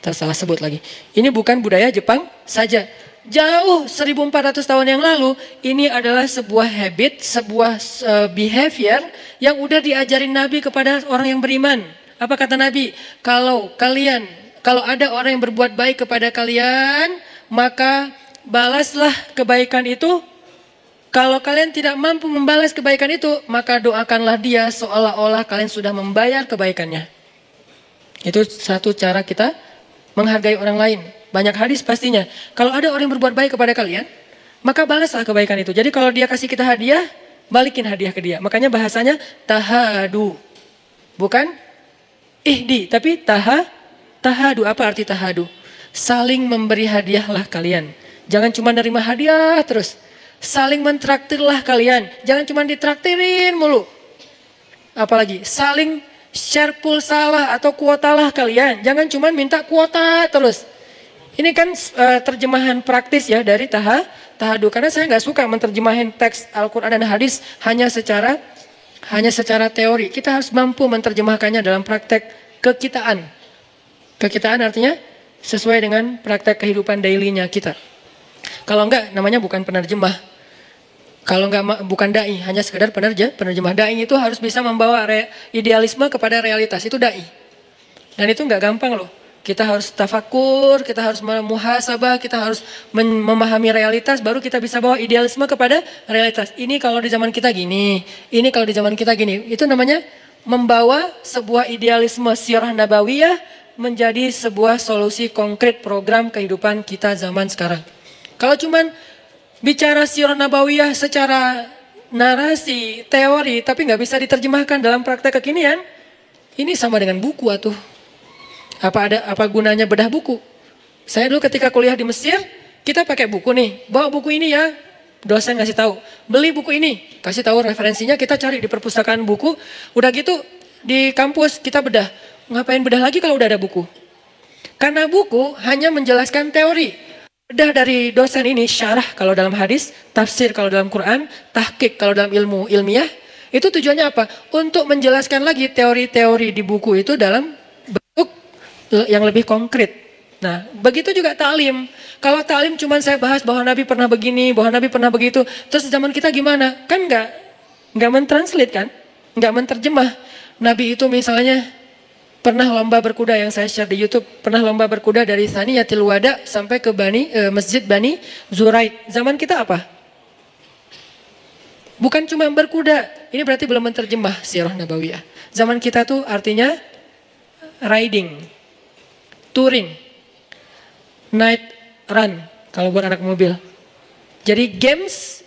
Salah sebut lagi. Ini bukan budaya Jepang saja. Jauh 1400 tahun yang lalu, ini adalah sebuah habit, sebuah behavior yang udah diajarin Nabi kepada orang yang beriman. Apa kata Nabi? Kalau ada orang yang berbuat baik kepada kalian, maka balaslah kebaikan itu. Kalau kalian tidak mampu membalas kebaikan itu, maka doakanlah dia seolah-olah kalian sudah membayar kebaikannya. Itu satu cara kita menghargai orang lain. Banyak hadis pastinya. Kalau ada orang yang berbuat baik kepada kalian, maka balaslah kebaikan itu. Jadi kalau dia kasih kita hadiah, balikin hadiah ke dia. Makanya bahasanya tahadu. Bukan ihdi, tapi tahadu. Apa arti tahadu? Saling memberi hadiahlah kalian. Jangan cuma nerima hadiah terus. Saling mentraktirlah kalian. Jangan cuma ditraktirin mulu. Apalagi saling share pulsalah atau kuotalah kalian. Jangan cuma minta kuota terus. Ini kan terjemahan praktis ya dari tahadu. Karena saya nggak suka menerjemahin teks Al-Quran dan hadis hanya secara teori. Kita harus mampu menerjemahkannya dalam praktek kekitaan. Kekitaan artinya sesuai dengan praktek kehidupan daily-nya kita. Kalau enggak, namanya bukan penerjemah. Kalau enggak, bukan da'i, hanya sekedar penerjemah. Da'i itu harus bisa membawa idealisme kepada realitas, itu da'i. Dan itu enggak gampang loh. Kita harus tafakur, kita harus muhasabah, kita harus memahami realitas, baru kita bisa bawa idealisme kepada realitas. Ini kalau di zaman kita gini, ini kalau di zaman kita gini. Itu namanya membawa sebuah idealisme sirah nabawiyah menjadi sebuah solusi konkret program kehidupan kita zaman sekarang. Kalau cuman bicara sirah nabawiyah secara narasi, teori, tapi nggak bisa diterjemahkan dalam praktek kekinian, ini sama dengan buku atuh. Apa gunanya bedah buku? Saya dulu ketika kuliah di Mesir, kita pakai buku nih, bawa buku ini ya, dosen ngasih tahu, beli buku ini, kasih tahu referensinya, kita cari di perpustakaan buku, udah gitu di kampus kita bedah. Ngapain bedah lagi kalau udah ada buku? Karena buku hanya menjelaskan teori. Bedah dari dosen ini, syarah kalau dalam hadis, tafsir kalau dalam Quran, tahqiq kalau dalam ilmu ilmiah, itu tujuannya apa? Untuk menjelaskan lagi teori-teori di buku itu dalam bentuk yang lebih konkret. Nah, begitu juga ta'lim. Kalau ta'lim cuma saya bahas bahwa Nabi pernah begini, bahwa Nabi pernah begitu, terus zaman kita gimana? Kan nggak mentranslate kan? Nggak menterjemah. Nabi itu misalnya pernah lomba berkuda yang saya share di YouTube, pernah lomba berkuda dari Thaniyatil Wada sampai ke Masjid Bani Zuraid. Zaman kita apa? Bukan cuma berkuda. Ini berarti belum menterjemah sirah nabawiyah. Zaman kita tuh artinya riding, touring, night run kalau buat anak mobil. Jadi games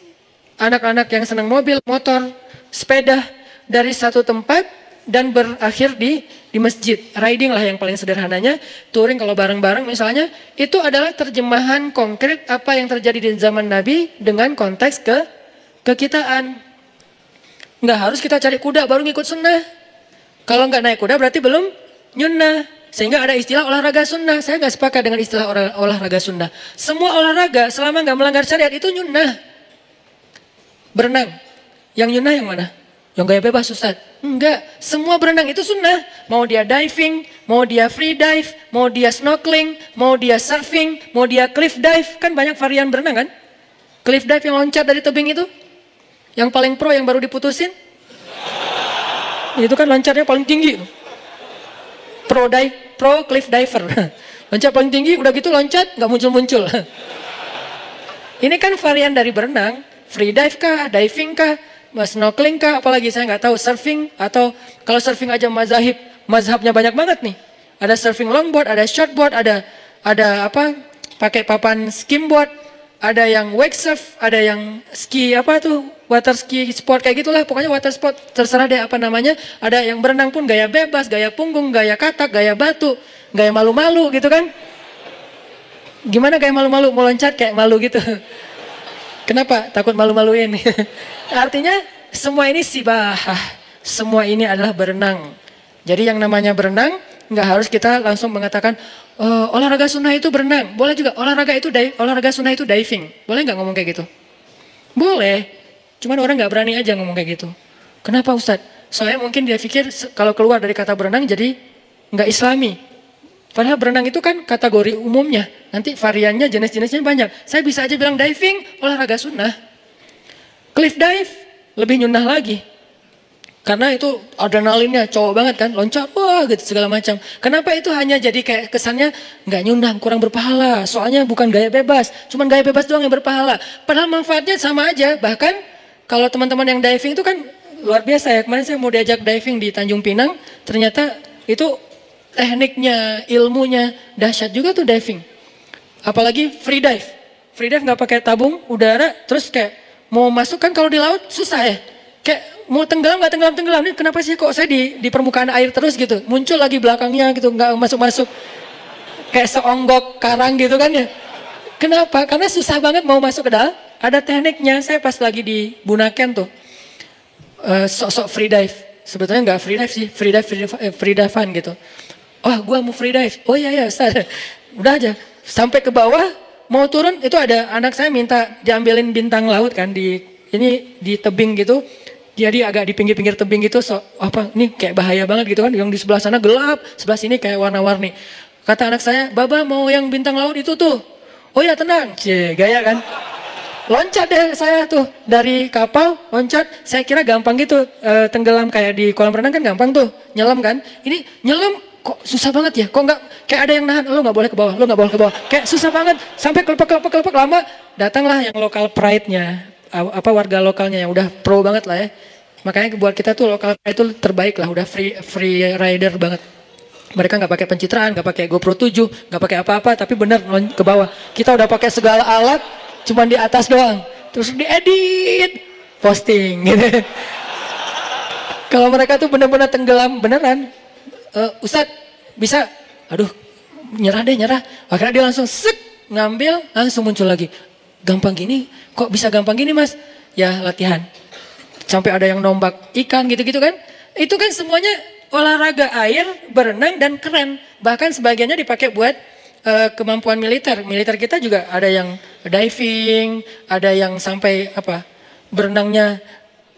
anak-anak yang senang mobil, motor, sepeda dari satu tempat dan berakhir di masjid. Riding lah yang paling sederhananya. Touring kalau bareng-bareng misalnya. Itu adalah terjemahan konkret apa yang terjadi di zaman Nabi dengan konteks kekitaan. Nggak harus kita cari kuda baru ngikut sunnah. Kalau nggak naik kuda berarti belum nyunnah. Sehingga ada istilah olahraga sunnah. Saya nggak sepakat dengan istilah olahraga sunnah. Semua olahraga selama nggak melanggar syariat itu nyunnah. Berenang. Yang nyunnah yang mana? Yang gaya bebas Ustaz? Enggak, semua berenang itu sunnah. Mau dia diving, mau dia free dive, mau dia snorkeling, mau dia surfing, mau dia cliff dive. Kan banyak varian berenang kan? Cliff dive yang loncat dari tebing itu. Yang paling pro yang baru diputusin. Itu kan loncatnya paling tinggi. Pro cliff diver. Loncat paling tinggi, udah gitu loncat, nggak muncul-muncul. Ini kan varian dari berenang. Free dive kah, diving kah, snorkeling kah, apalagi saya nggak tahu, surfing, atau kalau surfing aja mazhabnya banyak banget nih. Ada surfing longboard, ada shortboard, ada apa, pakai papan skimboard, ada yang wake surf, ada yang ski apa tuh, water ski sport kayak gitulah, pokoknya water sport terserah deh apa namanya. Ada yang berenang pun gaya bebas, gaya punggung, gaya katak, gaya batu, gaya malu-malu gitu kan. Gimana gaya malu-malu, mau loncat kayak malu gitu. Kenapa? Takut malu-maluin. Artinya semua ini sibahah. Semua ini adalah berenang. Jadi yang namanya berenang nggak harus kita langsung mengatakan olahraga sunnah itu berenang. Boleh juga olahraga sunnah itu diving. Boleh nggak ngomong kayak gitu? Boleh. Cuman orang nggak berani aja ngomong kayak gitu. Kenapa Ustadz? Soalnya mungkin dia pikir kalau keluar dari kata berenang jadi nggak Islami. Padahal berenang itu kan kategori umumnya. Nanti variannya, jenis-jenisnya banyak. Saya bisa aja bilang diving, olahraga sunnah. Cliff dive, lebih nyunnah lagi. Karena itu adrenalinnya cowok banget kan, loncat, wah gitu segala macam. Kenapa itu hanya jadi kayak kesannya nggak nyundang, kurang berpahala. Soalnya bukan gaya bebas, cuman gaya bebas doang yang berpahala. Padahal manfaatnya sama aja. Bahkan kalau teman-teman yang diving itu kan luar biasa ya. Kemarin saya mau diajak diving di Tanjung Pinang, ternyata itu tekniknya, ilmunya dahsyat juga tuh diving. Apalagi free dive. Free dive nggak pakai tabung udara, terus kayak mau masuk kan kalau di laut susah ya. Kayak mau tenggelam nggak tenggelam nih, kenapa sih kok saya di permukaan air terus gitu, muncul lagi belakangnya gitu, nggak masuk kayak seonggok karang gitu kan ya. Kenapa? Karena susah banget mau masuk ke dalam. Ada tekniknya. Saya pas lagi di Bunaken tuh sok-sok free dive, sebetulnya nggak free dive sih, free dive-an gitu. Oh gua mau free dive, oh iya Ustaz. Udah aja sampai ke bawah mau turun, itu ada anak saya minta diambilin bintang laut kan di tebing gitu. Jadi agak di pinggir-pinggir tebing gitu, ini kayak bahaya banget gitu kan, yang di sebelah sana gelap, sebelah sini kayak warna-warni. Kata anak saya, Baba mau yang bintang laut itu tuh. Oh ya tenang, gaya kan. Loncat deh saya tuh, dari kapal loncat, saya kira gampang gitu, tenggelam kayak di kolam renang kan gampang tuh, nyelam kan. Ini nyelam kok susah banget ya, kok nggak, kayak ada yang nahan, lo nggak boleh ke bawah, kayak susah banget, sampai kelepek lama, datanglah yang lokal pride-nya. Warga lokalnya yang udah pro banget lah ya. Makanya buat kita tuh lokal itu terbaik lah, udah free rider banget. Mereka nggak pakai pencitraan, nggak pakai GoPro 7, nggak pakai apa-apa, tapi bener ke bawah. Kita udah pakai segala alat, cuman di atas doang. Terus diedit, posting gitu. Kalau mereka tuh bener-bener tenggelam beneran. Ustadz bisa, aduh nyerah. Akhirnya dia langsung ngambil, langsung muncul lagi. Gampang gini, kok bisa gampang gini mas? Ya latihan. Sampai ada yang nombak ikan gitu-gitu kan. Itu kan semuanya olahraga air, berenang dan keren. Bahkan sebagiannya dipakai buat kemampuan militer. Militer kita juga ada yang diving, ada yang sampai berenangnya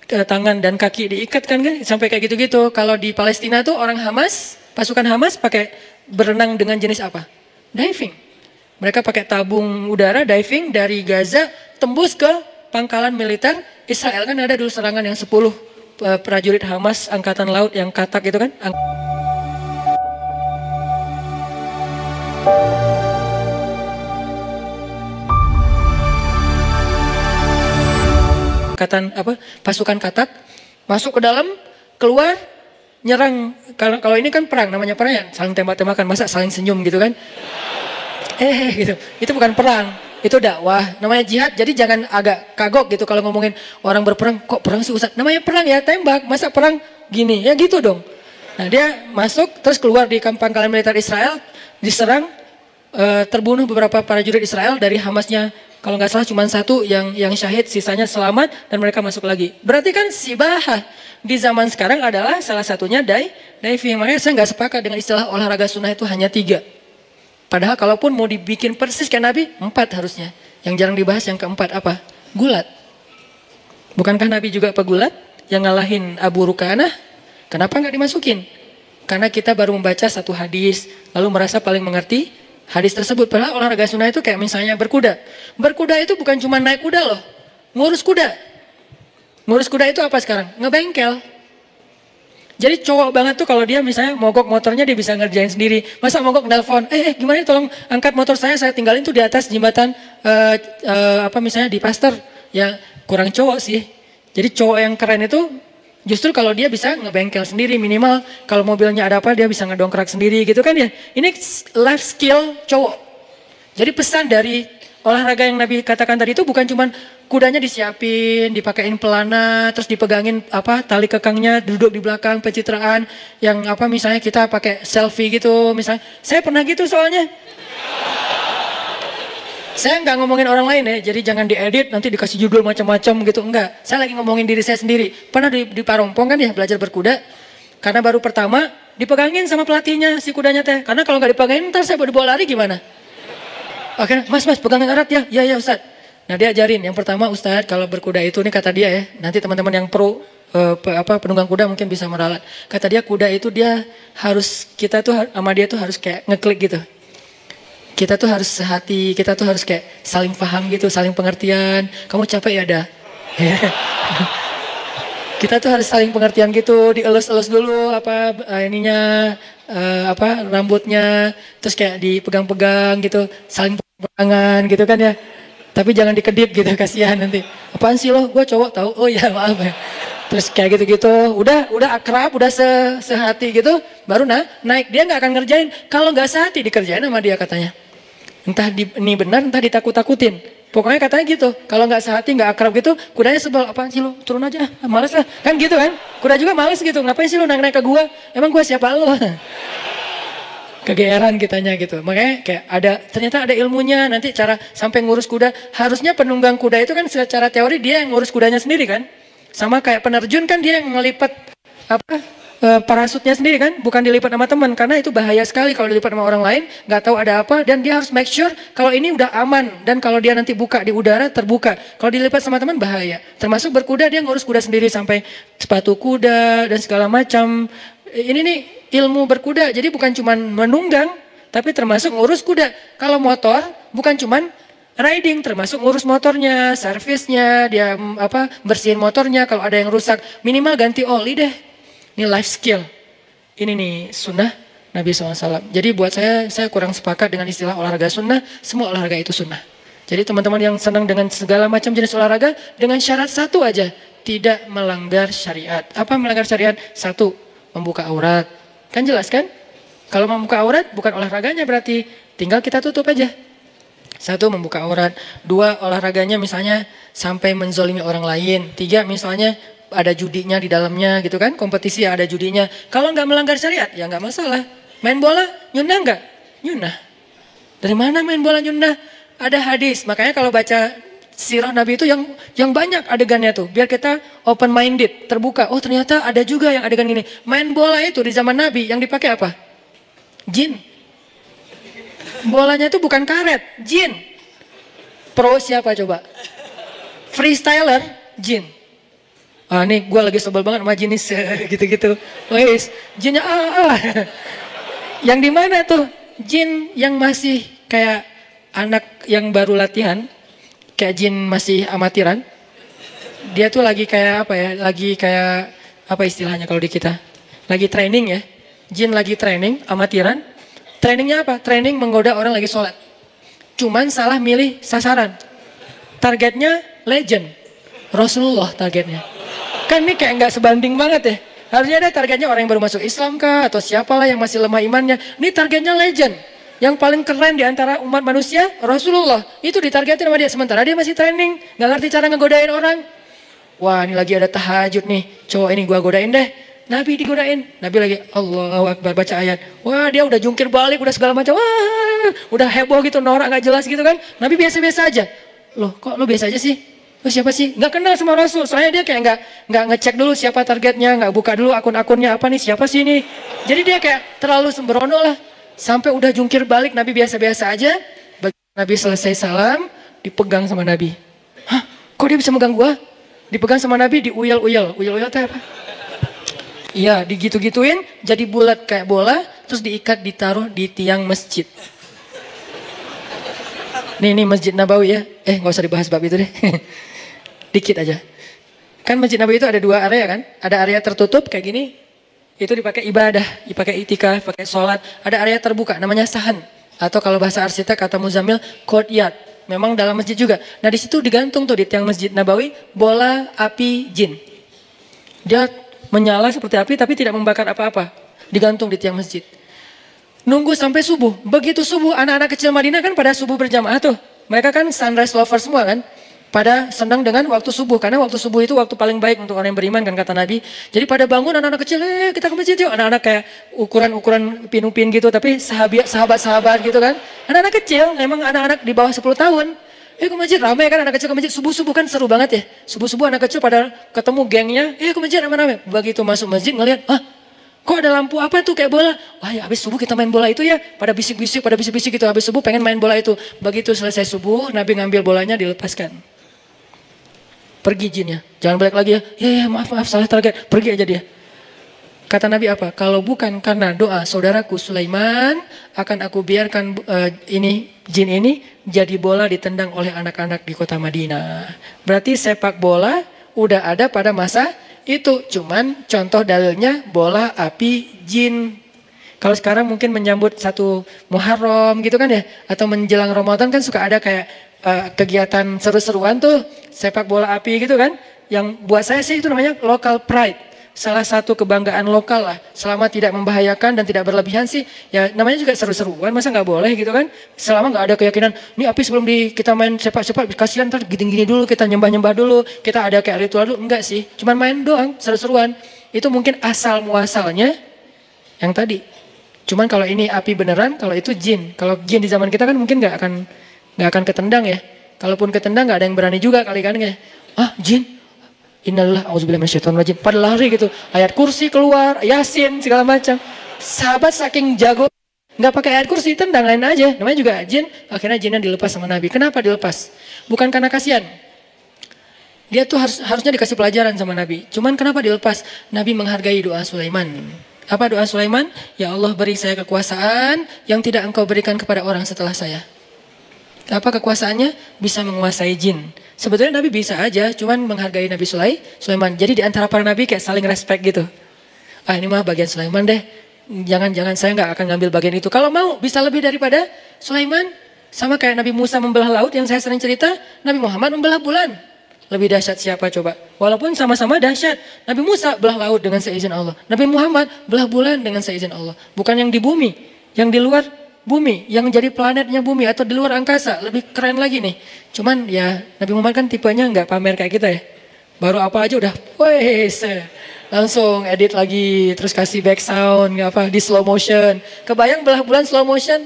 tangan dan kaki diikat kan, sampai kayak gitu-gitu. Kalau di Palestina tuh orang Hamas, pasukan Hamas pakai berenang dengan jenis apa? Diving. Mereka pakai tabung udara diving dari Gaza tembus ke pangkalan militer Israel. Kan ada dulu serangan yang 10 prajurit Hamas angkatan laut yang katak gitu kan. Pasukan katak masuk ke dalam, keluar, nyerang. Kalau ini kan perang, namanya perang ya saling tembak-tembakan, masa saling senyum gitu kan. Gitu. Itu bukan perang, itu dakwah. Namanya jihad, jadi jangan agak kagok gitu kalau ngomongin orang berperang, kok perang sih Ustaz? Namanya perang ya, tembak, masa perang gini, ya gitu dong. Nah dia masuk, terus keluar di pangkalan militer Israel, diserang, terbunuh beberapa prajurit Israel dari Hamasnya. Kalau nggak salah cuma satu yang syahid, sisanya selamat dan mereka masuk lagi. Berarti kan sibahah di zaman sekarang adalah salah satunya diving. Makanya saya nggak sepakat dengan istilah olahraga sunnah itu hanya 3. Padahal kalaupun mau dibikin persis kayak Nabi, 4 harusnya. Yang jarang dibahas yang keempat apa? Gulat. Bukankah Nabi juga pegulat? Yang ngalahin Abu Rukanah? Kenapa nggak dimasukin? Karena kita baru membaca satu hadis, lalu merasa paling mengerti hadis tersebut. Padahal olahraga sunnah itu kayak misalnya berkuda. Berkuda itu bukan cuma naik kuda loh. Ngurus kuda. Ngurus kuda itu apa sekarang? Ngebengkel. Jadi cowok banget tuh kalau dia misalnya mogok motornya dia bisa ngerjain sendiri. Masa mogok nelpon, gimana tolong angkat motor saya tinggalin tuh di atas jembatan misalnya di Pasteur. Ya kurang cowok sih. Jadi cowok yang keren itu justru kalau dia bisa ngebengkel sendiri, minimal kalau mobilnya ada apa dia bisa ngedongkrak sendiri gitu kan ya. Ini life skill cowok. Jadi pesan dari olahraga yang Nabi katakan tadi itu bukan cuman kudanya disiapin, dipakein pelana, terus dipegangin tali kekangnya, duduk di belakang, pencitraan, yang misalnya kita pakai selfie gitu, misalnya. Saya pernah gitu soalnya. Saya nggak ngomongin orang lain ya, jadi jangan diedit nanti dikasih judul macam-macam gitu, enggak. Saya lagi ngomongin diri saya sendiri. Pernah di Parompong kan ya belajar berkuda, karena baru pertama dipegangin sama pelatihnya si kudanya teh, karena kalau nggak dipegangin ntar saya dibawa lari gimana? Oke, mas pegangin erat ya, ya Ustaz. Nah dia ajarin, yang pertama Ustaz kalau berkuda itu, nih kata dia ya, nanti teman-teman yang pro penunggang kuda mungkin bisa meralat. Kata dia kuda itu kita tuh sama dia tuh harus kayak ngeklik gitu. Kita tuh harus sehati, kita tuh harus kayak saling paham gitu, saling pengertian. Kamu capek ya dah. Kita tuh harus saling pengertian gitu, dielus-elus dulu rambutnya, terus kayak dipegang-pegang gitu, saling pegangan gitu kan ya. Tapi jangan dikedip gitu, kasihan nanti. Apaan sih lo? Gue cowok tahu. Oh ya maaf ya. Terus kayak gitu-gitu, udah akrab, udah sehati gitu, baru naik. Dia nggak akan ngerjain. Kalau nggak sehati dikerjain sama dia katanya. Entah ini benar, entah ditakut-takutin. Pokoknya katanya gitu. Kalau nggak sehati, nggak akrab gitu, kudanya sebel. Apaan sih lo? Turun aja, males lah. Kan gitu kan? Kuda juga males gitu. Ngapain sih lo naik-naik ke gua? Emang gua siapa lo? Kegeeran kitanya gitu. Makanya kayak ternyata ada ilmunya, nanti cara sampai ngurus kuda. Harusnya penunggang kuda itu kan secara teori dia yang ngurus kudanya sendiri kan. Sama kayak penerjun kan dia yang ngelipat parasutnya sendiri kan, bukan dilipat sama teman, karena itu bahaya sekali kalau dilipat sama orang lain, nggak tahu ada apa, dan dia harus make sure kalau ini udah aman, dan kalau dia nanti buka di udara terbuka. Kalau dilipat sama teman bahaya. Termasuk berkuda, dia ngurus kuda sendiri sampai sepatu kuda dan segala macam. Ini nih ilmu berkuda, jadi bukan cuman menunggang, tapi termasuk ngurus kuda. Kalau motor bukan cuman riding, termasuk ngurus motornya, servisnya, dia bersihin motornya. Kalau ada yang rusak, minimal ganti oli deh. Ini life skill. Ini nih sunnah Nabi SAW. Jadi buat saya kurang sepakat dengan istilah olahraga sunnah. Semua olahraga itu sunnah. Jadi teman-teman yang senang dengan segala macam jenis olahraga, dengan syarat satu aja, tidak melanggar syariat. Apa melanggar syariat? Satu, membuka aurat. Kan jelas kan? Kalau membuka aurat bukan olahraganya berarti, tinggal kita tutup aja. Satu, membuka aurat. Dua, olahraganya misalnya sampai menzolimi orang lain. Tiga, misalnya ada judinya di dalamnya gitu kan, kompetisi ada judinya. Kalau nggak melanggar syariat ya nggak masalah. Main bola nyunah nggak? Nyunah. Dari mana main bola nyunah? Ada hadis. Makanya kalau baca sirah Nabi itu yang banyak adegannya tuh, biar kita open minded, terbuka. Oh ternyata ada juga yang adegan gini. Main bola itu di zaman Nabi yang dipakai apa? Jin. Bolanya itu bukan karet, jin. Pro siapa coba? Freestyler, jin. Nih gue lagi sebel banget sama jenis gitu-gitu. Wes, jinnya Yang di mana tuh? Jin yang masih kayak anak yang baru latihan, kayak jin masih amatiran. Dia tuh lagi kayak apa ya? Lagi kayak apa istilahnya kalau di kita? Lagi training ya. Jin lagi training, amatiran. Trainingnya apa? Training menggoda orang lagi sholat. Cuman salah milih sasaran. Targetnya legend. Rasulullah targetnya. Kan ini kayak nggak sebanding banget ya. Harusnya ada targetnya orang yang baru masuk Islam kah, atau siapalah yang masih lemah imannya. Ini targetnya legend. Yang paling keren di antara umat manusia, Rasulullah. Itu ditargetin sama dia. Sementara dia masih training, nggak ngerti cara ngegodain orang. Wah ini lagi ada tahajud nih. Cowok ini gua godain deh. Nabi digodain. Nabi lagi Allahu Akbar baca ayat. Wah dia udah jungkir balik, udah segala macam. Wah udah heboh gitu, norak nggak jelas gitu kan. Nabi biasa-biasa aja. Loh kok lo biasa aja sih? Oh, siapa sih? Nggak kenal sama Rasul. Soalnya dia kayak nggak ngecek dulu siapa targetnya, nggak buka dulu akun-akunnya apa nih, siapa sih ini. Jadi dia kayak terlalu sembrono lah. Sampai udah jungkir balik, Nabi biasa-biasa aja. Nabi selesai salam, dipegang sama Nabi. Hah? Kok dia bisa megang gua? Dipegang sama Nabi, diuyel-uyel. Uyel-uyel itu apa? Iya, digitu-gituin, jadi bulat kayak bola, terus diikat, ditaruh di tiang masjid. Nih Masjid Nabawi ya. Nggak usah dibahas bab itu deh. Dikit aja. Kan Masjid Nabawi itu ada dua area kan. Ada area tertutup kayak gini. Itu dipakai ibadah, dipakai itikaf, pakai sholat. Ada area terbuka namanya sahan. Atau kalau bahasa arsitek kata Muzamil, courtyard. Memang dalam masjid juga. Nah di situ digantung tuh di tiang Masjid Nabawi bola api jin. Dia menyala seperti api tapi tidak membakar apa-apa. Digantung di tiang masjid. Nunggu sampai subuh. Begitu subuh anak-anak kecil Madinah kan pada subuh berjamaah tuh. Mereka kan sunrise lover semua kan. Pada senang dengan waktu subuh. Karena waktu subuh itu waktu paling baik untuk orang yang beriman kan kata Nabi. Jadi pada bangun anak-anak kecil, kita ke masjid yuk. Anak-anak kayak ukuran-ukuran pinupin gitu. Tapi sahabat-sahabat gitu kan. Anak-anak kecil, memang anak-anak di bawah 10 tahun. Ke masjid, ramai kan anak kecil ke masjid. Subuh-subuh kan seru banget ya. Subuh-subuh anak kecil pada ketemu gengnya. Ke masjid ramai-ramai. Begitu masuk masjid ngeliat, kok ada lampu apa tuh kayak bola? Wah ya habis subuh kita main bola itu ya. Pada bisik-bisik gitu. Habis subuh pengen main bola itu. Begitu selesai subuh, Nabi ngambil bolanya dilepaskan. Pergi jinnya. Jangan balik lagi ya. Ya maaf salah target. Pergi aja dia. Kata Nabi apa? Kalau bukan karena doa saudaraku Sulaiman, akan aku biarkan jin ini jadi bola ditendang oleh anak-anak di kota Madinah. Berarti sepak bola udah ada pada masa Itu cuman contoh dalilnya bola, api, jin. Kalau sekarang mungkin menyambut satu Muharram gitu kan ya, atau menjelang Ramadan kan suka ada kayak kegiatan seru-seruan tuh, sepak bola api gitu kan. Yang buat saya sih itu namanya local pride. Salah satu kebanggaan lokal lah, selama tidak membahayakan dan tidak berlebihan sih, ya namanya juga seru-seruan, masa nggak boleh gitu kan? Selama nggak ada keyakinan, ini api sebelum kita main sepak-sepak, kasihan ntar gini-gini dulu, kita nyembah-nyembah dulu, kita ada kayak ritual dulu, enggak sih, cuman main doang, seru-seruan. Itu mungkin asal muasalnya yang tadi. Cuman kalau ini api beneran, kalau itu jin. Kalau jin di zaman kita kan mungkin nggak akan ketendang ya. Kalaupun ketendang nggak ada yang berani juga kali kan ya. Ah jin. Innalillah auzubillahi minasyaitonir rajim. Pada lari gitu. Ayat kursi keluar, Yasin segala macam. Sahabat saking jago nggak pakai ayat kursi, tendang lain aja. Namanya juga jin. Akhirnya jinnya dilepas sama Nabi. Kenapa dilepas? Bukan karena kasihan. Dia tuh harusnya dikasih pelajaran sama Nabi. Cuman kenapa dilepas? Nabi menghargai doa Sulaiman. Apa doa Sulaiman? Ya Allah beri saya kekuasaan yang tidak engkau berikan kepada orang setelah saya. Apa kekuasaannya? Bisa menguasai jin. Sebetulnya Nabi bisa aja, cuman menghargai Nabi Sulaiman. Jadi di antara para Nabi kayak saling respect gitu. Ah ini mah bagian Sulaiman deh. Jangan saya nggak akan ngambil bagian itu. Kalau mau bisa lebih daripada Sulaiman. Sama kayak Nabi Musa membelah laut yang saya sering cerita. Nabi Muhammad membelah bulan. Lebih dahsyat siapa coba? Walaupun sama-sama dahsyat. Nabi Musa belah laut dengan seizin Allah. Nabi Muhammad belah bulan dengan seizin Allah. Bukan yang di bumi, yang di luar bumi, yang jadi planetnya bumi atau di luar angkasa. Lebih keren lagi nih. Cuman ya Nabi Muhammad kan tipenya nggak pamer kayak kita ya. Baru apa aja udah, wes langsung edit lagi, terus kasih back sound, nggak apa di slow motion. Kebayang belah bulan slow motion?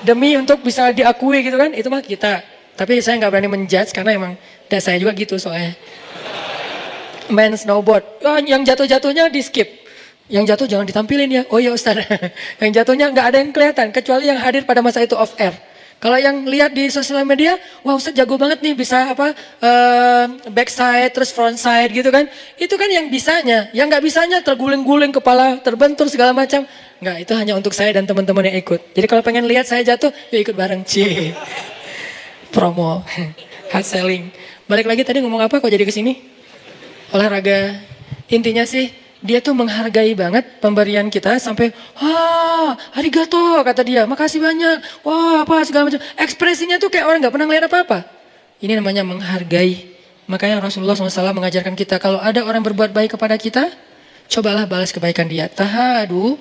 Demi untuk bisa diakui gitu kan? Itu mah kita. Tapi saya nggak berani menjudge karena emang saya juga gitu soalnya. Main snowboard, yang jatuh-jatuhnya di skip. Yang jatuh jangan ditampilin ya. Oh ya Ustaz. Yang jatuhnya nggak ada yang kelihatan kecuali yang hadir pada masa itu off air. Kalau yang lihat di sosial media, wah Ustaz jago banget nih bisa backside terus frontside gitu kan. Itu kan yang bisanya. Yang nggak bisanya terguling-guling kepala terbentur segala macam. Nggak, itu hanya untuk saya dan teman-teman yang ikut. Jadi kalau pengen lihat saya jatuh, yuk ikut bareng. Cie. Promo. Hard selling. Balik lagi tadi ngomong apa kok jadi kesini? Olahraga. Intinya sih dia tuh menghargai banget pemberian kita sampai, arigato kata dia, makasih banyak, wah apa segala macam. Ekspresinya tuh kayak orang nggak pernah ngeliat apa-apa. Ini namanya menghargai. Makanya Rasulullah SAW mengajarkan kita kalau ada orang berbuat baik kepada kita, cobalah balas kebaikan dia. Tahadu,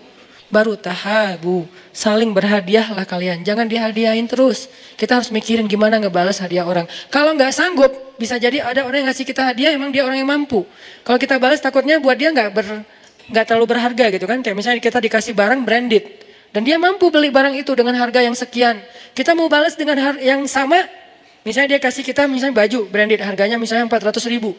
baru tahabu. Saling berhadiahlah kalian, jangan dihadiahin terus. Kita harus mikirin gimana ngebalas hadiah orang. Kalau nggak sanggup, bisa jadi ada orang yang ngasih kita hadiah, emang dia orang yang mampu. Kalau kita balas takutnya buat dia nggak terlalu berharga gitu kan. Kayak misalnya kita dikasih barang branded. Dan dia mampu beli barang itu dengan harga yang sekian. Kita mau balas dengan yang sama. Misalnya dia kasih kita misalnya baju branded harganya misalnya 400.000.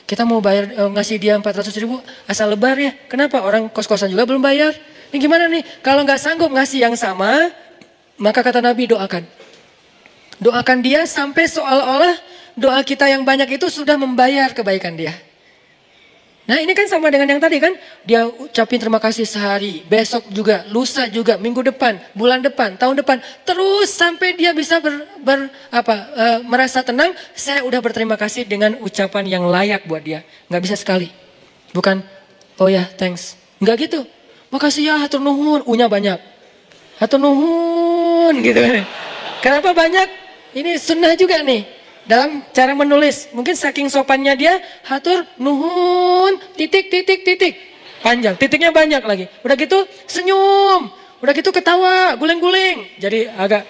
Kita mau bayar ngasih dia 400.000 asal lebar ya. Kenapa? Orang kos-kosan juga belum bayar. Ini gimana nih? Kalau nggak sanggup ngasih yang sama, maka kata Nabi doakan. Doakan dia sampai seolah-olah doa kita yang banyak itu sudah membayar kebaikan dia. Nah ini kan sama dengan yang tadi kan. Dia ucapin terima kasih sehari, besok juga, lusa juga, minggu depan, bulan depan, tahun depan. Terus sampai dia bisa merasa tenang, saya udah berterima kasih dengan ucapan yang layak buat dia. Nggak bisa sekali. Bukan, oh ya thanks. Nggak gitu. Makasih ya hatur nuhun, nya banyak. Hatur nuhun gitu kan. Kenapa banyak? Ini sunnah juga nih. Dalam cara menulis, mungkin saking sopannya dia, hatur nuhun, titik. Panjang, titiknya banyak lagi. Udah gitu senyum, udah gitu ketawa, guling-guling. Jadi agak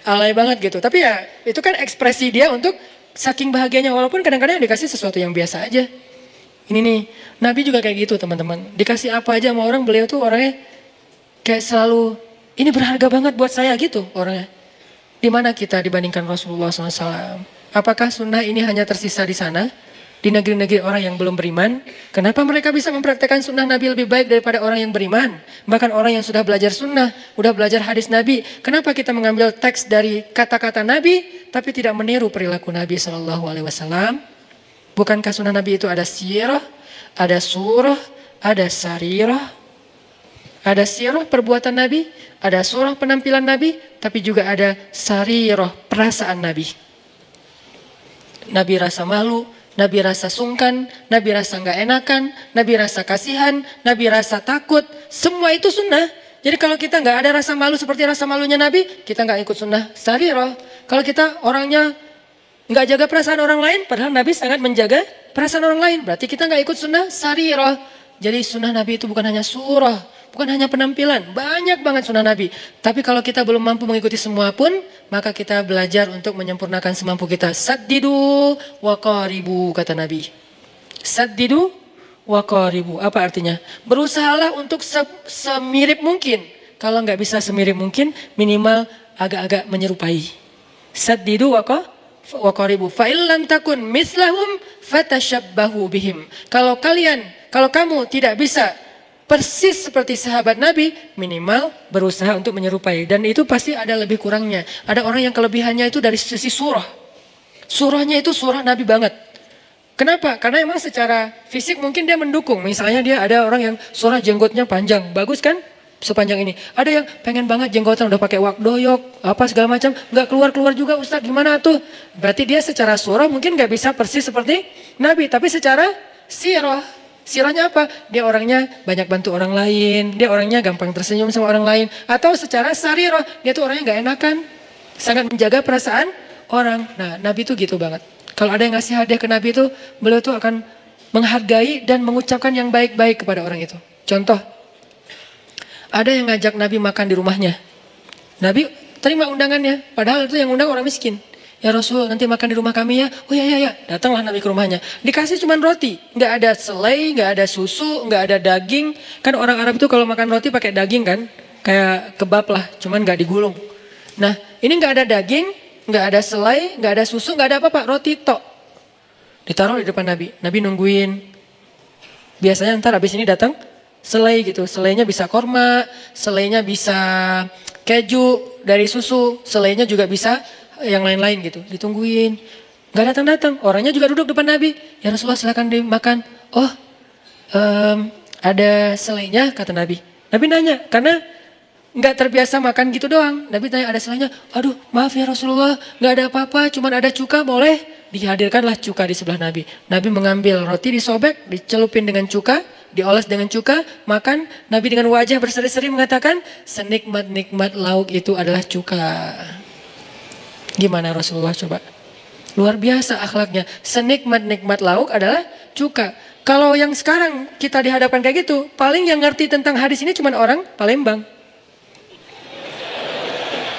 alay banget gitu. Tapi ya itu kan ekspresi dia untuk saking bahagianya. Walaupun kadang-kadang dikasih sesuatu yang biasa aja. Ini nih, Nabi juga kayak gitu teman-teman. Dikasih apa aja sama orang, beliau tuh orangnya kayak selalu, ini berharga banget buat saya gitu orangnya. Di mana kita dibandingkan Rasulullah SAW? Apakah sunnah ini hanya tersisa di sana? Di negeri-negeri orang yang belum beriman? Kenapa mereka bisa mempraktekkan sunnah Nabi lebih baik daripada orang yang beriman? Bahkan orang yang sudah belajar sunnah, sudah belajar hadis Nabi. Kenapa kita mengambil teks dari kata-kata Nabi, tapi tidak meniru perilaku Nabi SAW? Bukankah sunnah Nabi itu ada sirah, ada surah, ada sarirah? Ada sirah perbuatan Nabi, ada surah penampilan Nabi, tapi juga ada sarirah perasaan Nabi. Nabi rasa malu, Nabi rasa sungkan, Nabi rasa nggak enakan, Nabi rasa kasihan, Nabi rasa takut. Semua itu sunnah. Jadi kalau kita nggak ada rasa malu seperti rasa malunya Nabi, kita nggak ikut sunnah sarirah. Kalau kita orangnya nggak jaga perasaan orang lain, padahal Nabi sangat menjaga perasaan orang lain, berarti kita nggak ikut sunnah sarirah. Jadi sunnah Nabi itu bukan hanya surah, bukan hanya penampilan, banyak banget sunnah Nabi. Tapi kalau kita belum mampu mengikuti semua pun, maka kita belajar untuk menyempurnakan semampu kita. Saddidu wa qaribu, kata Nabi. Saddidu wa qaribu, apa artinya? Berusahalah untuk semirip mungkin. Kalau nggak bisa semirip mungkin, minimal agak-agak menyerupai. Saddidu wa qaribu. Fa illam takun mislahum fatashabbahu bihim. Kalau kamu tidak bisa persis seperti sahabat Nabi, minimal berusaha untuk menyerupai. Dan itu pasti ada lebih kurangnya. Ada orang yang kelebihannya itu dari sisi surah. Surahnya itu surah Nabi banget. Kenapa? Karena emang secara fisik mungkin dia mendukung. Misalnya dia ada orang yang surah jenggotnya panjang. Bagus kan? Sepanjang ini. Ada yang pengen banget jenggotan udah pakai wak doyok, apa segala macam. Nggak keluar-keluar juga, Ustaz, gimana tuh? Berarti dia secara surah mungkin nggak bisa persis seperti Nabi. Tapi secara sirahnya apa? Dia orangnya banyak bantu orang lain, dia orangnya gampang tersenyum sama orang lain. Atau secara sarirah, dia tuh orangnya gak enakan, sangat menjaga perasaan orang. Nah, Nabi tuh gitu banget. Kalau ada yang ngasih hadiah ke Nabi itu, beliau tuh akan menghargai dan mengucapkan yang baik-baik kepada orang itu. Contoh, ada yang ngajak Nabi makan di rumahnya. Nabi terima undangannya, padahal itu yang undang orang miskin. Ya Rasul, nanti makan di rumah kami ya. Oh ya. Datanglah Nabi ke rumahnya. Dikasih cuma roti. Nggak ada selai, nggak ada susu, nggak ada daging. Kan orang Arab itu kalau makan roti pakai daging kan. Kayak kebab lah, cuman nggak digulung. Nah, ini nggak ada daging, nggak ada selai, nggak ada susu, nggak ada apa-apa. Roti tok. Ditaruh di depan Nabi. Nabi nungguin. Biasanya ntar habis ini datang selai gitu. Selainya bisa korma, selainya bisa keju dari susu, selainya juga bisa yang lain-lain gitu, ditungguin, nggak datang-datang, orangnya juga duduk depan Nabi. Ya Rasulullah silakan dimakan. Oh, ada selainya, kata Nabi. Nabi nanya, karena nggak terbiasa makan gitu doang. Nabi tanya, ada selainya? Aduh, maaf ya Rasulullah, nggak ada apa-apa, cuman ada cuka, boleh? Dihadirkanlah cuka di sebelah Nabi. Nabi mengambil roti, disobek, dicelupin dengan cuka, dioles dengan cuka, makan. Nabi dengan wajah berseri-seri mengatakan, senikmat-nikmat lauk itu adalah cuka. Gimana Rasulullah coba? Luar biasa akhlaknya. Senikmat-nikmat lauk adalah cuka. Kalau yang sekarang kita dihadapkan kayak gitu, paling yang ngerti tentang hadis ini cuma orang Palembang.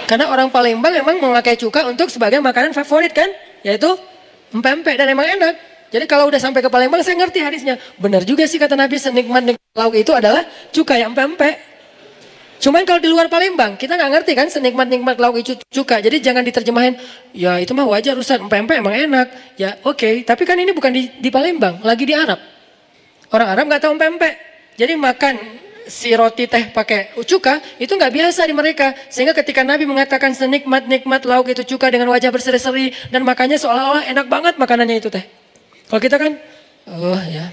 Karena orang Palembang memang memakai cuka untuk sebagai makanan favorit kan? Yaitu empek-empek dan emang enak. Jadi kalau udah sampai ke Palembang saya ngerti hadisnya. Benar juga sih kata Nabi, senikmat-nikmat lauk itu adalah cuka yang empek-empek. Cuman kalau di luar Palembang, kita nggak ngerti kan senikmat-nikmat lauk itu cuka. Jadi jangan diterjemahin, ya itu mah wajar Ustaz, empek-empek emang enak. Ya oke, tapi kan ini bukan di Palembang, lagi di Arab. Orang Arab nggak tahu empek-empek. Jadi makan si roti teh pakai cuka, itu nggak biasa di mereka. Sehingga ketika Nabi mengatakan senikmat-nikmat lauk itu cuka dengan wajah berseri-seri, dan makannya seolah-olah enak banget makanannya itu teh. Kalau kita kan, oh ya.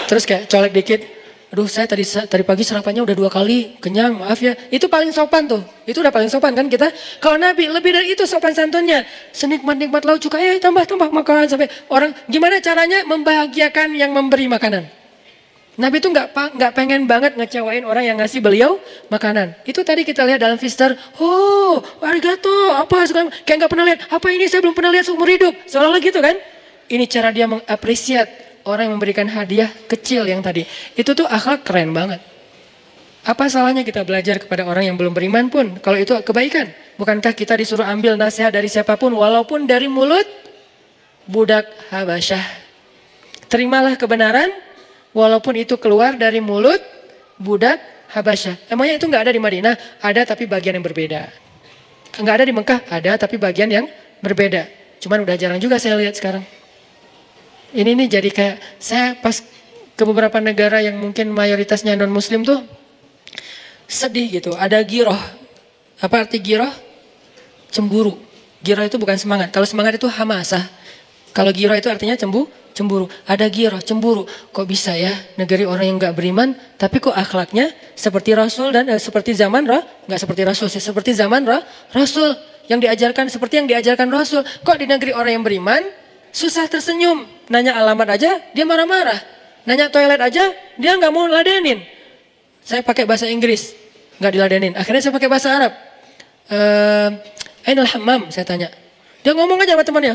Terus kayak colek dikit. Aduh, saya tadi pagi sarapannya udah 2 kali, kenyang, maaf ya. Itu paling sopan tuh. Itu udah paling sopan kan kita. Kalau Nabi lebih dari itu sopan santunnya. Senikmat-nikmat lauk cuka, tambah makan sampai orang. Gimana caranya membahagiakan yang memberi makanan? Nabi itu nggak pengen banget ngecewain orang yang ngasih beliau makanan. Itu tadi kita lihat dalam Fister. Oh, arigato, apa segala. Kayak nggak pernah lihat. Apa ini saya belum pernah lihat seumur hidup. Seolah-olah gitu kan? Ini cara dia mengapresiasi orang yang memberikan hadiah kecil yang tadi. Itu tuh akhlak keren banget. Apa salahnya kita belajar kepada orang yang belum beriman pun, kalau itu kebaikan? Bukankah kita disuruh ambil nasihat dari siapapun, walaupun dari mulut budak Habasyah? Terimalah kebenaran, walaupun itu keluar dari mulut budak Habasyah. Emangnya itu nggak ada di Madinah? Ada, tapi bagian yang berbeda. Nggak ada di Mekah? Ada, tapi bagian yang berbeda. Cuman udah jarang juga saya lihat sekarang. Ini nih jadi kayak, saya pas ke beberapa negara yang mungkin mayoritasnya non-muslim tuh sedih gitu. Ada giroh. Apa arti giroh? Cemburu. Giroh itu bukan semangat. Kalau semangat itu hamasah. Kalau giroh itu artinya cemburu. Ada giroh, cemburu. Kok bisa ya negeri orang yang gak beriman, tapi kok akhlaknya seperti Rasul dan seperti zaman Rasul sih. Seperti zaman Rasul. yang diajarkan seperti yang diajarkan Rasul. Kok di negeri orang yang beriman susah tersenyum, nanya alamat aja dia marah-marah, nanya toilet aja dia nggak mau ladenin. Saya pakai bahasa Inggris, nggak diladenin. Akhirnya saya pakai bahasa Arab. Ainul hammam, saya tanya. Dia ngomong aja sama temannya,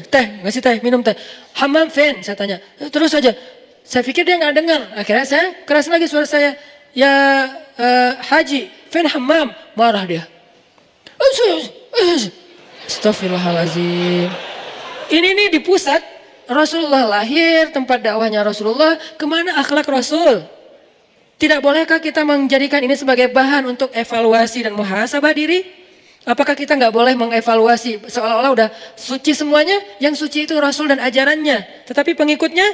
teh, ngasih teh, minum teh. Hammam fen, saya tanya. Terus aja. Saya pikir dia nggak dengar. Akhirnya saya keras lagi suara saya. Ya Haji, fen hammam. Marah dia. Astagfirullahaladzim. Ini nih di pusat Rasulullah lahir, tempat dakwahnya Rasulullah. Kemana akhlak Rasul? Tidak bolehkah kita menjadikan ini sebagai bahan untuk evaluasi dan muhasabah diri? Apakah kita nggak boleh mengevaluasi seolah-olah udah suci semuanya? Yang suci itu Rasul dan ajarannya. Tetapi pengikutnya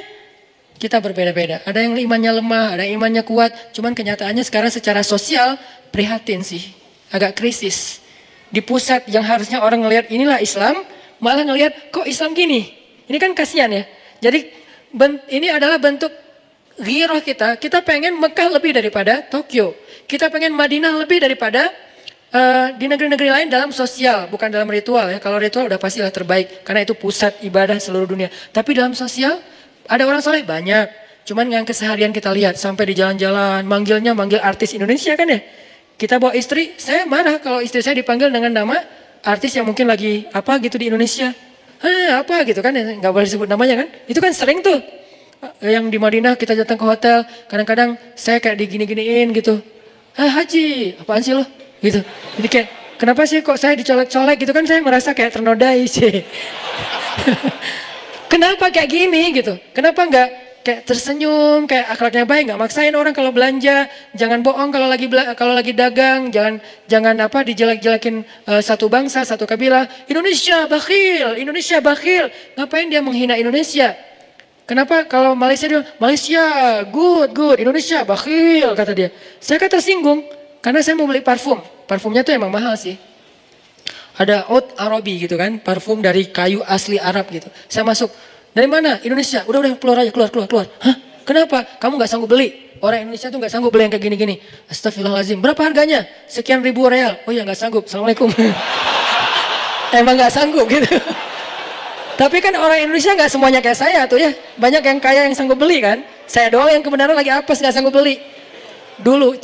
kita berbeda-beda. Ada yang imannya lemah, ada yang imannya kuat. Cuman kenyataannya sekarang secara sosial prihatin sih. Agak krisis. Di pusat yang harusnya orang ngelihat inilah Islam, malah ngelihat kok Islam gini. Ini kan kasihan ya. Jadi ini adalah bentuk ghirah kita. Kita pengen Mekah lebih daripada Tokyo. Kita pengen Madinah lebih daripada di negeri-negeri lain dalam sosial, bukan dalam ritual ya. Kalau ritual udah pastilah terbaik karena itu pusat ibadah seluruh dunia. Tapi dalam sosial ada orang soleh banyak. Cuman yang keseharian kita lihat sampai di jalan-jalan manggil artis Indonesia kan ya. Kita bawa istri, saya marah kalau istri saya dipanggil dengan nama artis yang mungkin lagi apa gitu di Indonesia. Apa gitu kan, nggak boleh disebut namanya kan. Itu kan sering tuh. Yang di Madinah kita datang ke hotel, kadang-kadang saya kayak digini-giniin gitu. Haji, apaan sih lo? Gitu. Jadi kayak, kenapa sih kok saya dicolek-colek gitu kan, saya merasa kayak ternodai sih. Kenapa kayak gini gitu? Kenapa nggak kayak tersenyum, kayak akhlaknya baik, nggak maksain orang kalau belanja, jangan bohong kalau lagi dagang, jangan apa dijelek-jelekin satu bangsa, satu kabilah. Indonesia bakhil. Ngapain dia menghina Indonesia? Kenapa kalau Malaysia dia Malaysia good, Indonesia bakhil kata dia. Saya kan tersinggung karena saya mau beli parfum. Parfumnya tuh emang mahal sih. Ada Oud Arabi gitu kan, parfum dari kayu asli Arab gitu. Saya masuk, dari mana? Indonesia. Udah keluar aja, keluar. Hah? Kenapa? Kamu nggak sanggup beli? Orang Indonesia tuh nggak sanggup beli yang kayak gini-gini. Astagfirullahaladzim. Berapa harganya? Sekian ribu real. Oh ya nggak sanggup. Assalamualaikum. Emang nggak sanggup gitu. Tapi kan orang Indonesia nggak semuanya kayak saya tuh ya. Banyak yang kaya yang sanggup beli kan. Saya doang yang kebenaran lagi apes nggak sanggup beli. Dulu.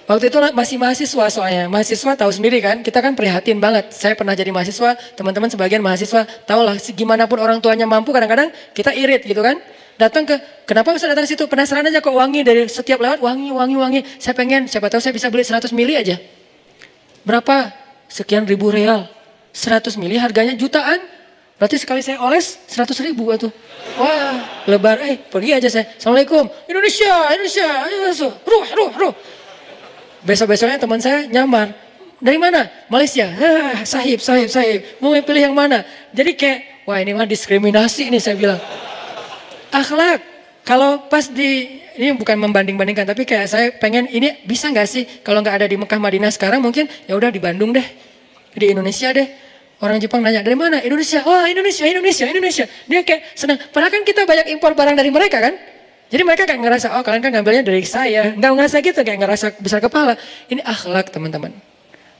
Waktu itu masih mahasiswa soalnya. Mahasiswa tahu sendiri kan. Kita kan prihatin banget. Saya pernah jadi mahasiswa. Teman-teman sebagian mahasiswa tahu lah. Gimana pun orang tuanya mampu kadang-kadang kita irit gitu kan. Kenapa bisa datang ke situ? Penasaran aja kok wangi dari setiap lewat wangi. Saya pengen, siapa tahu saya bisa beli 100 mili aja. Berapa? Sekian ribu real. 100 mili harganya jutaan. Berarti sekali saya oles 100.000 tuh. Wah, lebar. Pergi aja saya. Assalamualaikum. Indonesia. Ruh. Besok-besoknya teman saya nyamar. Dari mana? Malaysia. Sahib. Mau pilih yang mana? Jadi kayak, wah ini mah diskriminasi nih saya bilang. Akhlak. Kalau pas ini bukan membanding-bandingkan, tapi kayak saya pengen ini bisa nggak sih kalau nggak ada di Mekah Madinah sekarang mungkin ya udah di Bandung deh, di Indonesia deh. Orang Jepang nanya, dari mana? Indonesia. Wah Indonesia. Dia kayak senang. Padahal kan kita banyak impor barang dari mereka kan. Jadi mereka kayak ngerasa, oh kalian kan ngambilnya dari saya. Nggak ngerasa gitu, kayak ngerasa besar kepala. Ini akhlak teman-teman.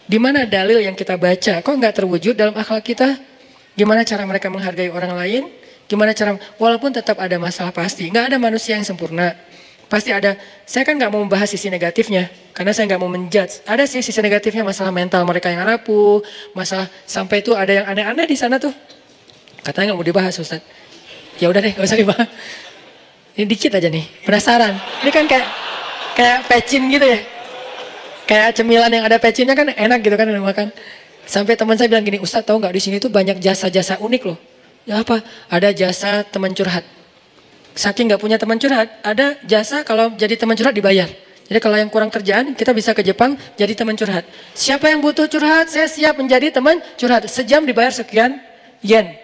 Di mana dalil yang kita baca? Kok nggak terwujud dalam akhlak kita? Gimana cara mereka menghargai orang lain? Gimana cara, walaupun tetap ada masalah pasti. Nggak ada manusia yang sempurna. Pasti ada, saya kan nggak mau membahas sisi negatifnya, karena saya nggak mau menjudge. Ada sih sisi negatifnya, masalah mental mereka yang rapuh, masalah sampai itu ada yang aneh-aneh di sana tuh. Katanya nggak mau dibahas Ustaz. Ya udah deh, nggak usah dibahas. Ini dikit aja nih, penasaran. Ini kan kayak pecin gitu ya. Kayak cemilan yang ada pecinnya kan enak gitu kan makan. Sampai teman saya bilang gini, Ustaz tahu nggak di sini tuh banyak jasa-jasa unik loh. Ya apa? Ada jasa teman curhat. Saking nggak punya teman curhat, ada jasa kalau jadi teman curhat dibayar. Jadi kalau yang kurang kerjaan, kita bisa ke Jepang jadi teman curhat. Siapa yang butuh curhat, saya siap menjadi teman curhat. Sejam dibayar sekian yen.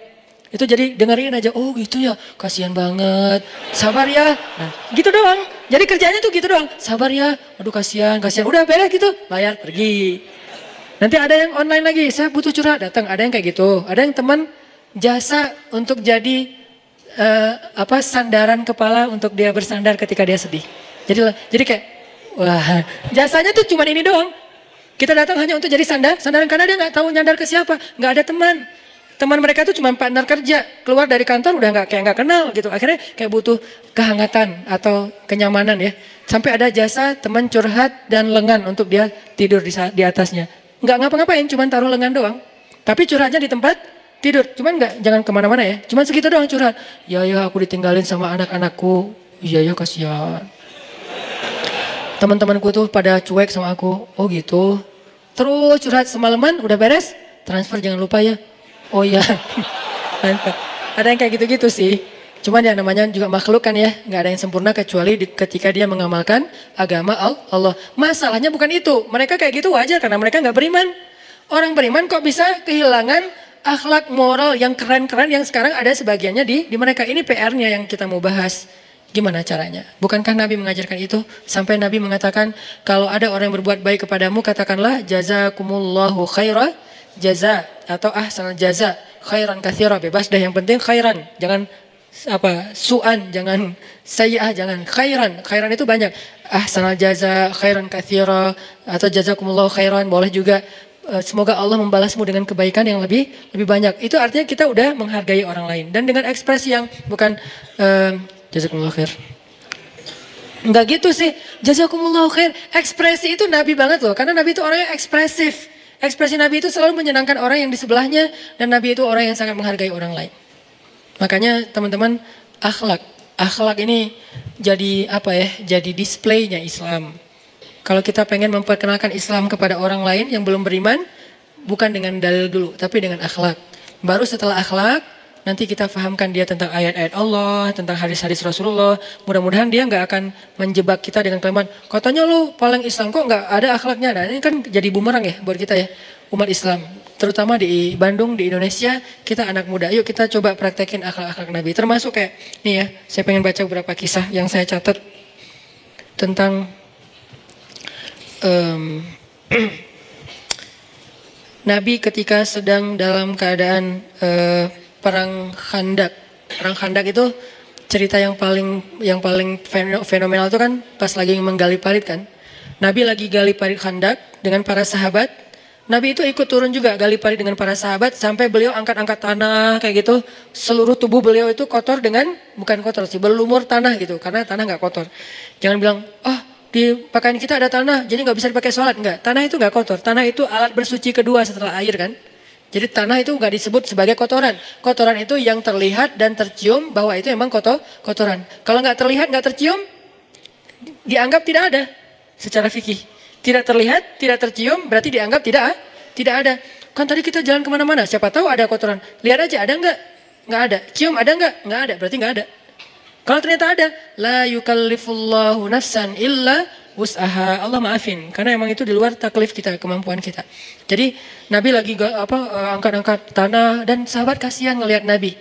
Itu jadi dengerin aja, oh gitu ya, kasihan banget. Sabar ya. Nah, gitu doang. Jadi kerjanya tuh gitu doang. Sabar ya, aduh kasihan. Udah beres gitu, bayar, pergi. Nanti ada yang online lagi, saya butuh curhat, datang. Ada yang kayak gitu. Ada yang teman jasa untuk jadi sandaran kepala untuk dia bersandar ketika dia sedih. Jadi kayak wah, jasanya tuh cuma ini doang. Kita datang hanya untuk jadi sandaran karena dia nggak tahu nyandar ke siapa, nggak ada teman. Teman mereka itu cuma partner kerja, keluar dari kantor udah nggak kenal gitu. Akhirnya kayak butuh kehangatan atau kenyamanan ya. Sampai ada jasa teman curhat dan lengan untuk dia tidur di atasnya. Nggak ngapa-ngapain, cuma taruh lengan doang. Tapi curhatnya di tempat tidur, cuman jangan kemana-mana ya. Cuman segitu doang curhat. Ya aku ditinggalin sama anak-anakku. Iya kasihan. Teman-temanku tuh pada cuek sama aku. Oh gitu. Terus curhat semalaman udah beres. Transfer jangan lupa ya. Oh iya. Ada yang kayak gitu-gitu sih. Cuman ya namanya juga makhluk kan ya. Nggak ada yang sempurna kecuali ketika dia mengamalkan agama Allah. Masalahnya bukan itu. Mereka kayak gitu wajar karena mereka nggak beriman. Orang beriman kok bisa kehilangan akhlak moral yang keren-keren yang sekarang ada sebagiannya di mereka. Ini PR-nya yang kita mau bahas. Gimana caranya? Bukankah Nabi mengajarkan itu? Sampai Nabi mengatakan, kalau ada orang yang berbuat baik kepadamu, katakanlah jazakumullahu khairah jaza atau ahsanal jaza khairan katsira, bebas deh, yang penting khairan, jangan su'an, jangan sayyi'ah, jangan khairan itu banyak, ahsanal jaza khairan katsira atau jazakumullahu khairan boleh juga. Semoga Allah membalasmu dengan kebaikan yang lebih banyak. Itu artinya kita udah menghargai orang lain dan dengan ekspresi yang bukan jazakumullahu khair. Enggak gitu sih, jazakumullahu khair. Ekspresi itu Nabi banget loh, karena Nabi itu orangnya ekspresif. Ekspresi Nabi itu selalu menyenangkan orang yang di sebelahnya dan Nabi itu orang yang sangat menghargai orang lain. Makanya teman-teman, akhlak ini jadi jadi displaynya Islam. Kalau kita pengen memperkenalkan Islam kepada orang lain yang belum beriman, bukan dengan dalil dulu, tapi dengan akhlak. Baru setelah akhlak, nanti kita fahamkan dia tentang ayat-ayat Allah, tentang hadis-hadis Rasulullah. Mudah-mudahan dia nggak akan menjebak kita dengan kalimat, katanya lu paling Islam kok nggak ada akhlaknya. Nah ini kan jadi bumerang ya buat kita ya, umat Islam. Terutama di Bandung, di Indonesia, kita anak muda. Yuk kita coba praktekin akhlak-akhlak Nabi. Termasuk kayak, nih ya, saya pengen baca beberapa kisah yang saya catat tentang Nabi ketika sedang dalam keadaan perang Khandak. Perang Khandak itu cerita yang paling fenomenal itu kan pas lagi menggali parit kan. Nabi lagi gali parit Khandak dengan para sahabat. Nabi itu ikut turun juga gali parit dengan para sahabat sampai beliau angkat-angkat tanah kayak gitu. Seluruh tubuh beliau itu kotor bukan kotor sih, berlumur tanah gitu karena tanah nggak kotor. Jangan bilang, di pakaian kita ada tanah, jadi nggak bisa dipakai sholat. Enggak, tanah itu nggak kotor. Tanah itu alat bersuci kedua setelah air kan. Jadi tanah itu nggak disebut sebagai kotoran. Kotoran itu yang terlihat dan tercium bahwa itu memang kotoran. Kalau nggak terlihat, nggak tercium, dianggap tidak ada secara fikih. Tidak terlihat, tidak tercium, berarti dianggap tidak ada. Kan tadi kita jalan kemana-mana, siapa tahu ada kotoran. Lihat aja, ada nggak? Nggak ada. Cium ada nggak? Nggak ada, berarti nggak ada. Kalau ternyata ada, la yukallifullahu nafsan illa wus'aha. Allah maafin, karena emang itu di luar taklif kita, kemampuan kita. Jadi Nabi lagi angkat-angkat tanah dan sahabat kasihan ngelihat Nabi.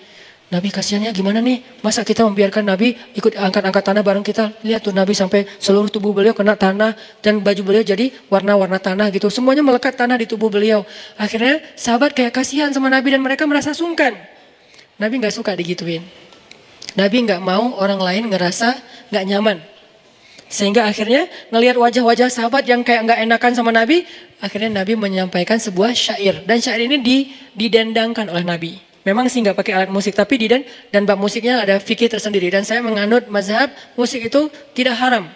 Nabi kasihannya gimana nih? Masa kita membiarkan Nabi ikut angkat-angkat tanah bareng kita? Lihat tuh Nabi sampai seluruh tubuh beliau kena tanah dan baju beliau jadi warna-warna tanah gitu. Semuanya melekat tanah di tubuh beliau. Akhirnya sahabat kayak kasihan sama Nabi dan mereka merasa sungkan. Nabi nggak suka digituin. Nabi nggak mau orang lain ngerasa nggak nyaman. Sehingga akhirnya ngelihat wajah-wajah sahabat yang kayak nggak enakan sama Nabi, akhirnya Nabi menyampaikan sebuah syair. Dan syair ini didendangkan oleh Nabi. Memang sih nggak pakai alat musik, tapi dan bab musiknya ada fikih tersendiri. Dan saya menganut mazhab musik itu tidak haram.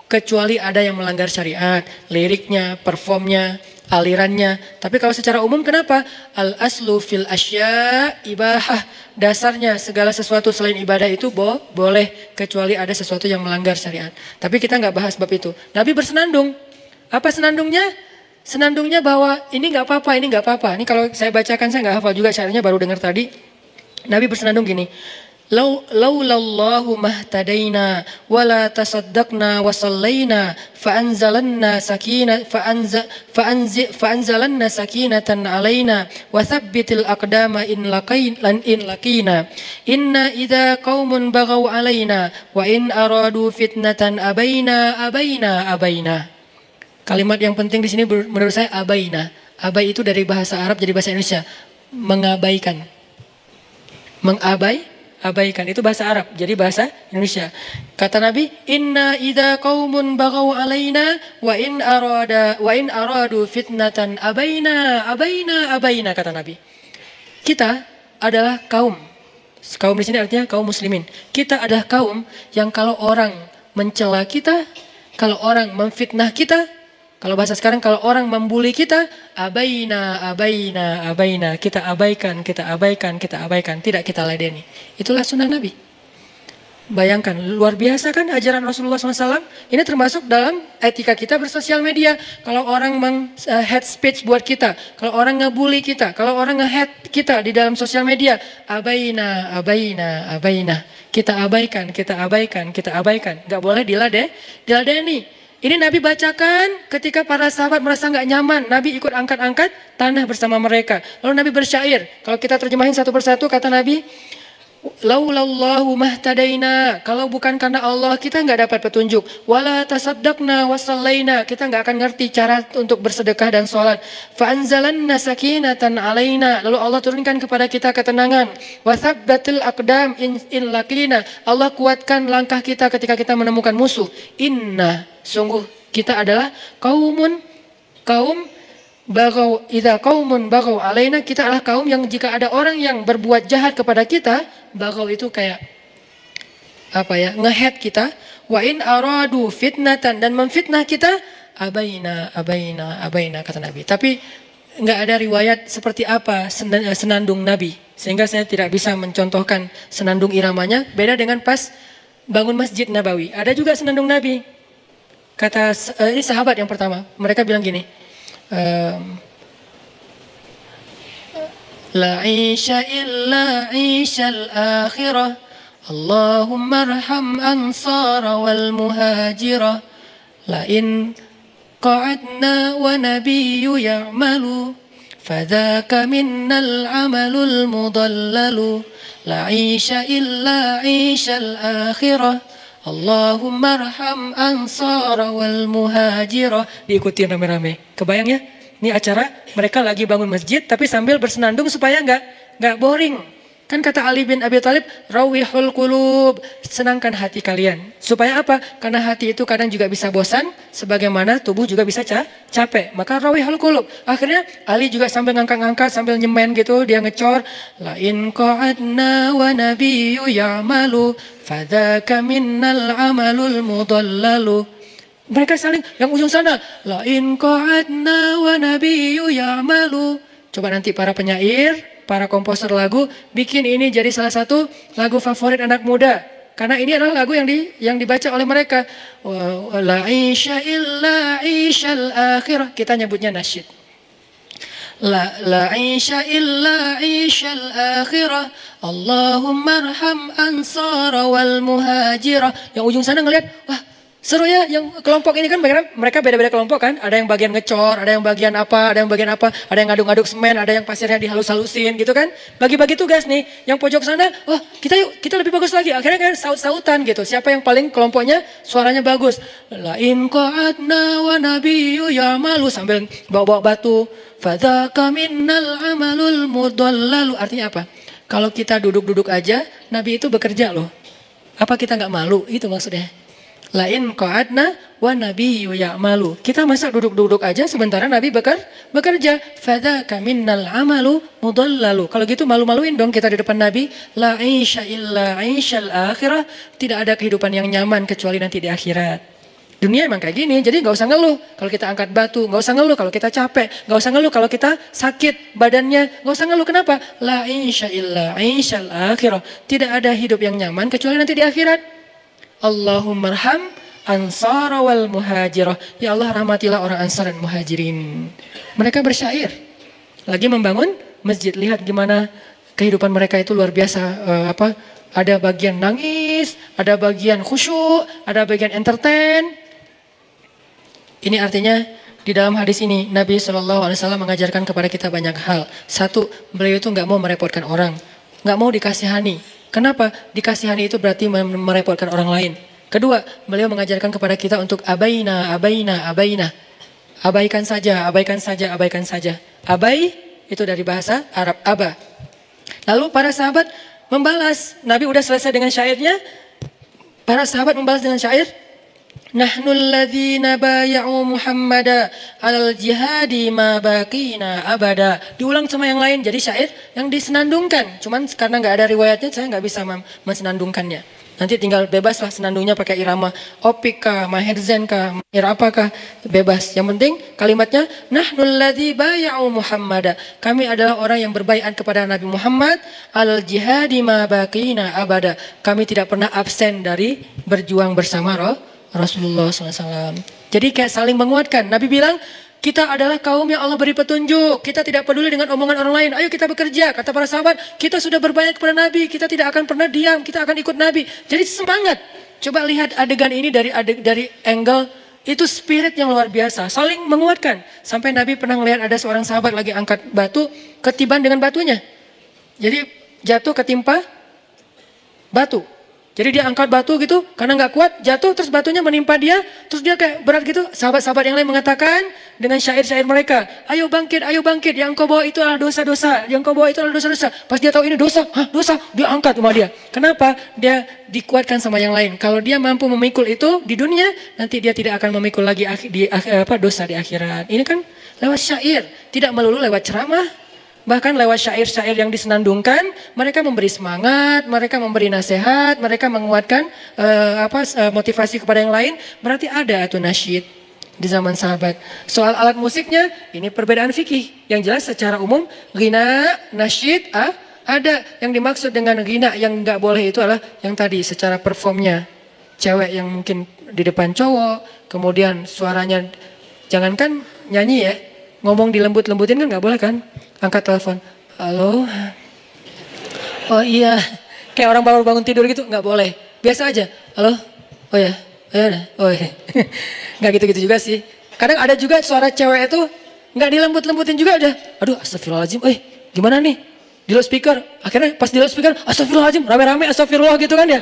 Kecuali ada yang melanggar syariat, liriknya, performnya, alirannya. Tapi kalau secara umum kenapa? Al-aslu fil asya ibahah. Dasarnya segala sesuatu selain ibadah itu boleh. Kecuali ada sesuatu yang melanggar syariat. Tapi kita nggak bahas bab itu. Nabi bersenandung. Apa senandungnya? Senandungnya bahwa ini nggak apa-apa, ini nggak apa-apa. Ini kalau saya bacakan saya nggak hafal juga syairnya, baru dengar tadi. Nabi bersenandung gini. Laulallahu mahtadaina wala tasaddaqna wa sallaina fa'anzalanna sakinatan alaina wa thabbitil aqdama in laqina inna idza qaumun baghaw alaina wa in aradu fitnatan abaina. Kalimat yang penting di sini menurut saya abaina. Abai itu dari bahasa Arab jadi bahasa Indonesia, mengabaikan. abaikan. Itu bahasa Arab, jadi bahasa Indonesia. Kata Nabi, inna idza qaumun baghaw alaina wa in aradu fitnatan abaina kata Nabi. Kita adalah kaum di sini artinya kaum muslimin. Kita adalah kaum yang kalau orang mencela kita, kalau orang memfitnah kita, kalau bahasa sekarang kalau orang membuli kita, abaina. Kita abaikan. Tidak kita ladeni. Itulah sunnah Nabi. Bayangkan, luar biasa kan ajaran Rasulullah SAW. Ini termasuk dalam etika kita bersosial media. Kalau orang head speech buat kita, kalau orang ngebully kita, kalau orang nge-hate kita di dalam sosial media, abaina. Kita abaikan. Gak boleh diladeni. Ini Nabi bacakan ketika para sahabat merasa nggak nyaman. Nabi ikut angkat-angkat tanah bersama mereka. Lalu Nabi bersyair. Kalau kita terjemahin satu persatu, kata Nabi, laulallahu mahtadaina. Kalau bukan karena Allah, kita nggak dapat petunjuk. Wala tasaddaqna wasallaina. Kita nggak akan ngerti cara untuk bersedekah dan sholat. Fa'anzalanna sakinatan alaina. Lalu Allah turunkan kepada kita ketenangan. Wasabbatil aqdam in laqina. Allah kuatkan langkah kita ketika kita menemukan musuh. Inna, sungguh kita adalah kaum bagau, idza qaumun bagau alaina, kita adalah kaum yang jika ada orang yang berbuat jahat kepada kita, bagau itu kayak apa ya, nge-hate kita, wa in aradu fitnatan, dan memfitnah kita, abaina kata Nabi. Tapi nggak ada riwayat seperti apa senandung Nabi, sehingga saya tidak bisa mencontohkan senandung iramanya. Beda dengan pas bangun Masjid Nabawi, ada juga senandung Nabi. Kata ini sahabat yang pertama, mereka bilang gini, la isha illa ishal akhirah, Allahumma arham ansara wal muhajirah, la in qa'adna wa nabiyyu ya'malu, fadhaka minnal amalul mudallalu, la isha illa ishal akhirah, Allahumma arham ansara wal muhajirah. Diikuti rame-rame. Kebayang ya? Ini acara mereka lagi bangun masjid tapi sambil bersenandung supaya nggak boring. Kan kata Ali bin Abi Thalib, rawihul qulub, senangkan hati kalian. Supaya apa? Karena hati itu kadang juga bisa bosan, sebagaimana tubuh juga bisa capek. Maka rawihul qulub. Akhirnya Ali juga sambil ngangkat-ngangkat, sambil nyemen gitu, dia ngecor, la in qa'adna wa nabiyyu ya'malu, fadzaka minnal amalul mudallalu. Mereka saling, yang ujung sana, la in qa'adna wa nabiyyu ya'malu. Coba nanti para penyair, para komposer lagu bikin ini jadi salah satu lagu favorit anak muda, karena ini adalah lagu yang dibaca oleh mereka. La isha illa ishal akhirah, kita nyebutnya nasyid. La isha illa ishal akhirah, Allahumma arham ansara wal muhajirah. Yang ujung sana ngelihat, wah seru ya, yang kelompok ini kan mereka beda-beda kelompok kan. Ada yang bagian ngecor, ada yang bagian apa, ada yang ngaduk-ngaduk semen, ada yang pasirnya dihalus-halusin gitu kan. Bagi-bagi tugas nih. Yang pojok sana, wah kita lebih bagus lagi. Akhirnya kan saut-sautan gitu. Siapa yang paling kelompoknya suaranya bagus. La in qa'adna wa nabiyyu ya'malu, sambil bawa-bawa batu. Fadzaka minnal amalul mudallalu. Artinya apa? Kalau kita duduk-duduk aja, Nabi itu bekerja loh. Apa kita nggak malu? Itu maksudnya. Lain qa'adna wa nabiyyu ya'malu. Kita masa duduk-duduk aja sementara Nabi bekerja. Fadzaka minnal amalu mudallalu. Kalau gitu malu-maluin dong kita di depan Nabi. La isha illa ishal akhirah. Tidak ada kehidupan yang nyaman kecuali nanti di akhirat. Dunia emang kayak gini, jadi gak usah ngeluh kalau kita angkat batu, gak usah ngeluh kalau kita capek, gak usah ngeluh kalau kita sakit badannya, gak usah ngeluh. Kenapa? La isha illa ishal akhirah. Tidak ada hidup yang nyaman kecuali nanti di akhirat. Allahumma arham ansara wal muhajirah. Ya Allah, rahmatilah orang ansar dan muhajirin. Mereka bersyair lagi membangun masjid. Lihat gimana kehidupan mereka itu luar biasa. Ada bagian nangis, ada bagian khusyuk, ada bagian entertain. Ini artinya di dalam hadis ini Nabi SAW mengajarkan kepada kita banyak hal. Satu, beliau itu nggak mau merepotkan orang, nggak mau dikasihani. Kenapa? Dikasihani itu berarti merepotkan orang lain. Kedua, beliau mengajarkan kepada kita untuk abaina. Abaikan saja. Abai itu dari bahasa Arab aba. Lalu para sahabat membalas. Nabi udah selesai dengan syairnya, para sahabat membalas dengan syair, Nahnul ladzina baya'u Muhammada alal jihadi ma baqina abada. Diulang sama yang lain, jadi syair yang disenandungkan. Cuman karena nggak ada riwayatnya, saya nggak bisa mensenandungkannya. Nanti tinggal bebas lah senandungnya pakai irama opik kah, maherzen kah, mahir apakah, bebas. Yang penting kalimatnya Nahnul ladzi baya'u Muhammada. Kami adalah orang yang berbaiat kepada Nabi Muhammad alal jihadi ma baqina abada. Kami tidak pernah absen dari berjuang bersama Rasulullah SAW. Jadi kayak saling menguatkan. Nabi bilang, kita adalah kaum yang Allah beri petunjuk. Kita tidak peduli dengan omongan orang lain. Ayo kita bekerja. Kata para sahabat, kita sudah berbayat kepada Nabi. Kita tidak akan pernah diam. Kita akan ikut Nabi. Jadi semangat. Coba lihat adegan ini dari angle. Itu spirit yang luar biasa. Saling menguatkan. Sampai Nabi pernah melihat ada seorang sahabat lagi angkat batu. Ketiban dengan batunya. Jadi jatuh ketimpa batu. Jadi dia angkat batu gitu, karena nggak kuat, jatuh, terus batunya menimpa dia, terus dia kayak berat gitu. Sahabat-sahabat yang lain mengatakan dengan syair-syair mereka, ayo bangkit, yang kau bawa itu adalah dosa-dosa, Pas dia tahu ini dosa, dosa, dia angkat sama dia. Kenapa? Dia dikuatkan sama yang lain. Kalau dia mampu memikul itu di dunia, nanti dia tidak akan memikul lagi dosa di akhirat. Ini kan lewat syair, tidak melulu lewat ceramah. Bahkan lewat syair-syair yang disenandungkan, mereka memberi semangat, mereka memberi nasihat, mereka menguatkan motivasi kepada yang lain. Berarti ada tuh nasyid di zaman sahabat. Soal alat musiknya, ini perbedaan fikih. Yang jelas secara umum, ghina, nasyid, ada. Yang dimaksud dengan ghina yang nggak boleh itu adalah yang tadi secara performnya. Cewek yang mungkin di depan cowok, kemudian suaranya, jangankan nyanyi ya, ngomong dilembut-lembutin kan nggak boleh kan? Angkat telepon, halo, oh iya, kayak orang baru bangun tidur gitu, nggak boleh. Biasa aja, halo, oh ya, oh iya, nggak gitu-gitu juga sih. Kadang ada juga suara cewek itu nggak dilembut-lembutin juga udah, aduh astagfirullahaladzim, gimana nih, di loudspeaker, akhirnya pas di loudspeaker, astagfirullahaladzim, rame-rame astagfirullah gitu kan ya.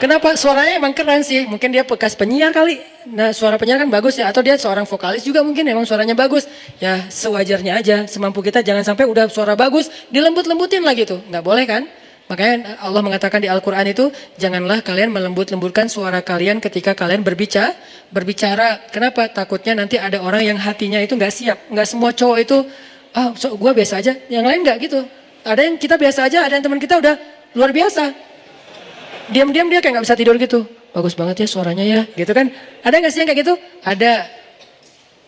Kenapa? Suaranya emang keren sih. Mungkin dia bekas penyiar kali. Nah suara penyiar kan bagus ya. Atau dia seorang vokalis juga mungkin emang suaranya bagus. Ya sewajarnya aja. Semampu kita jangan sampai udah suara bagus dilembut-lembutin lah gitu. Nggak boleh kan? Makanya Allah mengatakan di Al-Quran itu, janganlah kalian melembut-lembutkan suara kalian ketika kalian berbicara. Kenapa? Takutnya nanti ada orang yang hatinya itu nggak siap. Nggak semua cowok itu, gue biasa aja. Yang lain nggak gitu. Ada yang kita biasa aja, ada yang teman kita udah luar biasa. Diam-diam dia kayak nggak bisa tidur gitu. Bagus banget ya suaranya ya, gitu kan? Ada nggak sih yang kayak gitu? Ada.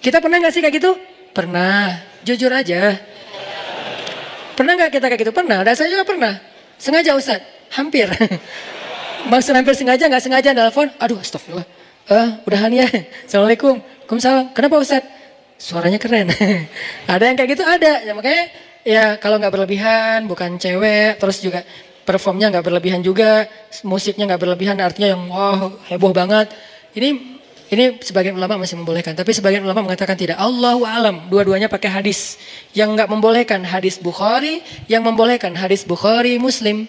Kita pernah nggak sih kayak gitu? Pernah. Jujur aja. Pernah nggak kita kayak gitu? Pernah. Ada saya juga pernah. Sengaja Ustaz? Hampir. Maksud hampir sengaja, nggak sengaja nelfon. Aduh astagfirullah. Udahan ya. Assalamualaikum. Waalaikumsalam. Kenapa Ustaz? Suaranya keren. Ada yang kayak gitu? Ada. Ya, makanya ya kalau nggak berlebihan, bukan cewek, terus juga performnya nggak berlebihan juga, musiknya nggak berlebihan, artinya yang wow heboh banget. Ini sebagian ulama masih membolehkan, tapi sebagian ulama mengatakan tidak. Allahu a'lam. Dua-duanya pakai hadis. Yang nggak membolehkan hadis Bukhari, yang membolehkan hadis Bukhari Muslim.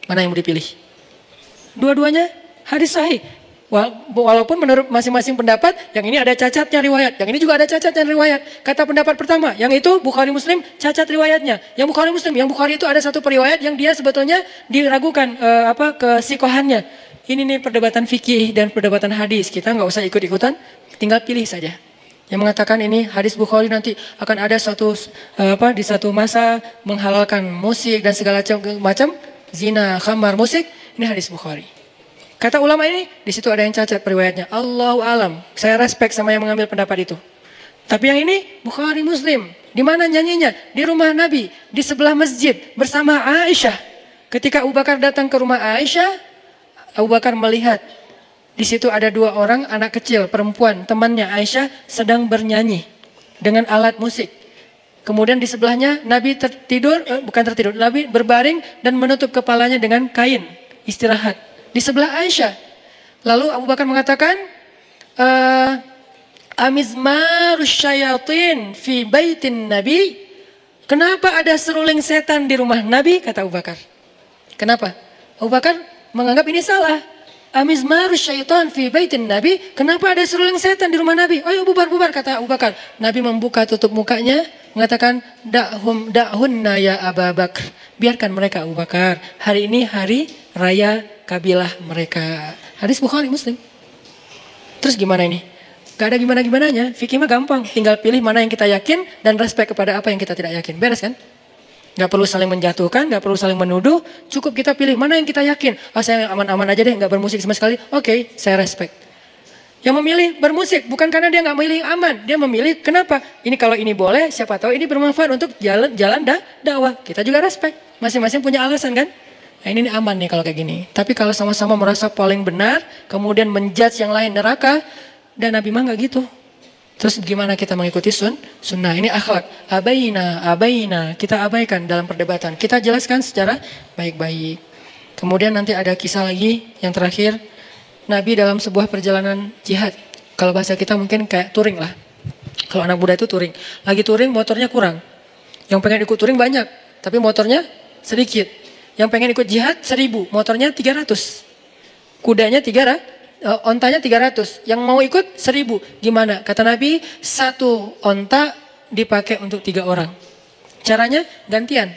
Mana yang mau dipilih? Dua-duanya hadis sahih. Walaupun menurut masing-masing pendapat, yang ini ada cacatnya riwayat, yang ini juga ada cacatnya riwayat. Kata pendapat pertama, yang itu Bukhari Muslim cacat riwayatnya. Yang Bukhari Muslim, yang Bukhari itu ada satu periwayat yang dia sebetulnya diragukan kesikohannya. Ini nih perdebatan fikih dan perdebatan hadis. Kita nggak usah ikut-ikutan, tinggal pilih saja. Yang mengatakan ini hadis Bukhari nanti akan ada di satu masa menghalalkan musik dan segala macam zina, khamar, musik. Ini hadis Bukhari. Kata ulama ini, di situ ada yang cacat periwayatnya. Allahu alam. Saya respect sama yang mengambil pendapat itu. Tapi yang ini Bukhari Muslim. Di mana nyanyinya? Di rumah Nabi, di sebelah masjid bersama Aisyah. Ketika Abu Bakar datang ke rumah Aisyah, Abu Bakar melihat di situ ada dua orang anak kecil, perempuan, temannya Aisyah sedang bernyanyi dengan alat musik. Kemudian di sebelahnya Nabi Nabi berbaring dan menutup kepalanya dengan kain, istirahat. Di sebelah Aisyah. Lalu Abu Bakar mengatakan, amizmarus syayatin fi baitin Nabi. Kenapa ada seruling setan di rumah Nabi? Kata Abu Bakar. Kenapa? Abu Bakar menganggap ini salah. Amizmarus syaitan fi baitin Nabi. Kenapa ada seruling setan di rumah Nabi? Ayo bubar-bubar, kata Abu Bakar. Nabi membuka tutup mukanya, mengatakan, da'hunna ya Abu Bakar. Biarkan mereka Abu Bakar. Hari ini hari raya kabilah mereka. Hadis Bukhari Muslim. Terus gimana ini? Gak ada gimana-gimananya. Fikih mah gampang. Tinggal pilih mana yang kita yakin dan respect kepada apa yang kita tidak yakin. Beres kan? Gak perlu saling menjatuhkan, gak perlu saling menuduh. Cukup kita pilih mana yang kita yakin. Oh, saya aman-aman aja deh, gak bermusik sama sekali. Oke, saya respect. Yang memilih bermusik bukan karena dia gak memilih aman. Dia memilih kenapa? Ini kalau ini boleh, siapa tahu ini bermanfaat untuk jalan dakwah. Kita juga respect. Masing-masing punya alasan kan? Nah, ini aman nih kalau kayak gini. Tapi kalau sama-sama merasa paling benar, kemudian menjudge yang lain neraka, dan Nabi mah gak gitu. Terus gimana kita mengikuti sunnah? Ini akhlak. Abaina. Kita abaikan dalam perdebatan. Kita jelaskan secara baik-baik. Kemudian nanti ada kisah lagi yang terakhir. Nabi dalam sebuah perjalanan jihad. Kalau bahasa kita mungkin kayak touring lah. Kalau anak muda itu touring. Lagi touring motornya kurang. Yang pengen ikut touring banyak. Tapi motornya sedikit. Yang pengen ikut jihad 1000. Motornya 300. Kudanya 300. Ontanya 300, yang mau ikut 1000. Gimana? Kata Nabi, satu onta dipakai untuk 3 orang. Caranya gantian.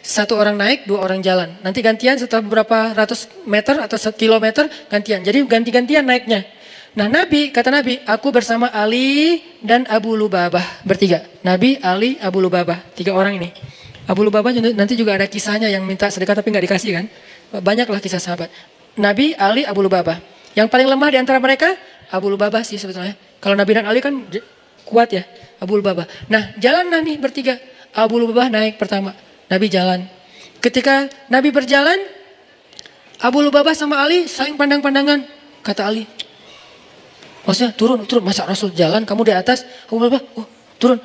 1 orang naik, 2 orang jalan. Nanti gantian setelah beberapa ratus meter atau kilometer gantian. Jadi ganti-gantian naiknya. Nah kata Nabi, aku bersama Ali dan Abu Lubabah bertiga. Nabi, Ali, Abu Lubabah, 3 orang ini. Abu Lubabah nanti juga ada kisahnya yang minta sedekah tapi nggak dikasih kan. Banyaklah kisah sahabat. Nabi, Ali, Abu Lubabah. Yang paling lemah di antara mereka, Abu Lubabah sih sebetulnya. Kalau Nabi dan Ali kan kuat ya, Abu Lubabah. Nah, jalan nih bertiga. Abu Lubabah naik pertama, Nabi jalan. Ketika Nabi berjalan, Abu Lubabah sama Ali saling pandang-pandangan. Kata Ali, maksudnya turun. Masa Rasul jalan, kamu di atas? Abu Lubabah, turun.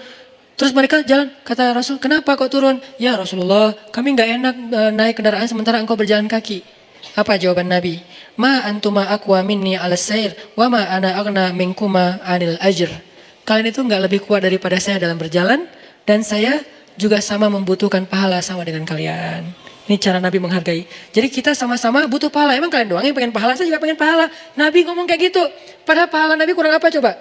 Terus mereka jalan, kata Rasul, kenapa kok turun? Ya Rasulullah, kami nggak enak naik kendaraan sementara engkau berjalan kaki. Apa jawaban Nabi? Ma antuma aqwa minni 'ala sair wa ma ana aghna minkuma 'anil ajr. Kalian itu enggak lebih kuat daripada saya dalam berjalan dan saya juga sama membutuhkan pahala sama dengan kalian. Ini cara Nabi menghargai. Jadi kita sama-sama butuh pahala. Emang kalian doang yang pengen pahala? Saya juga pengen pahala. Nabi ngomong kayak gitu. Padahal pahala Nabi kurang apa coba?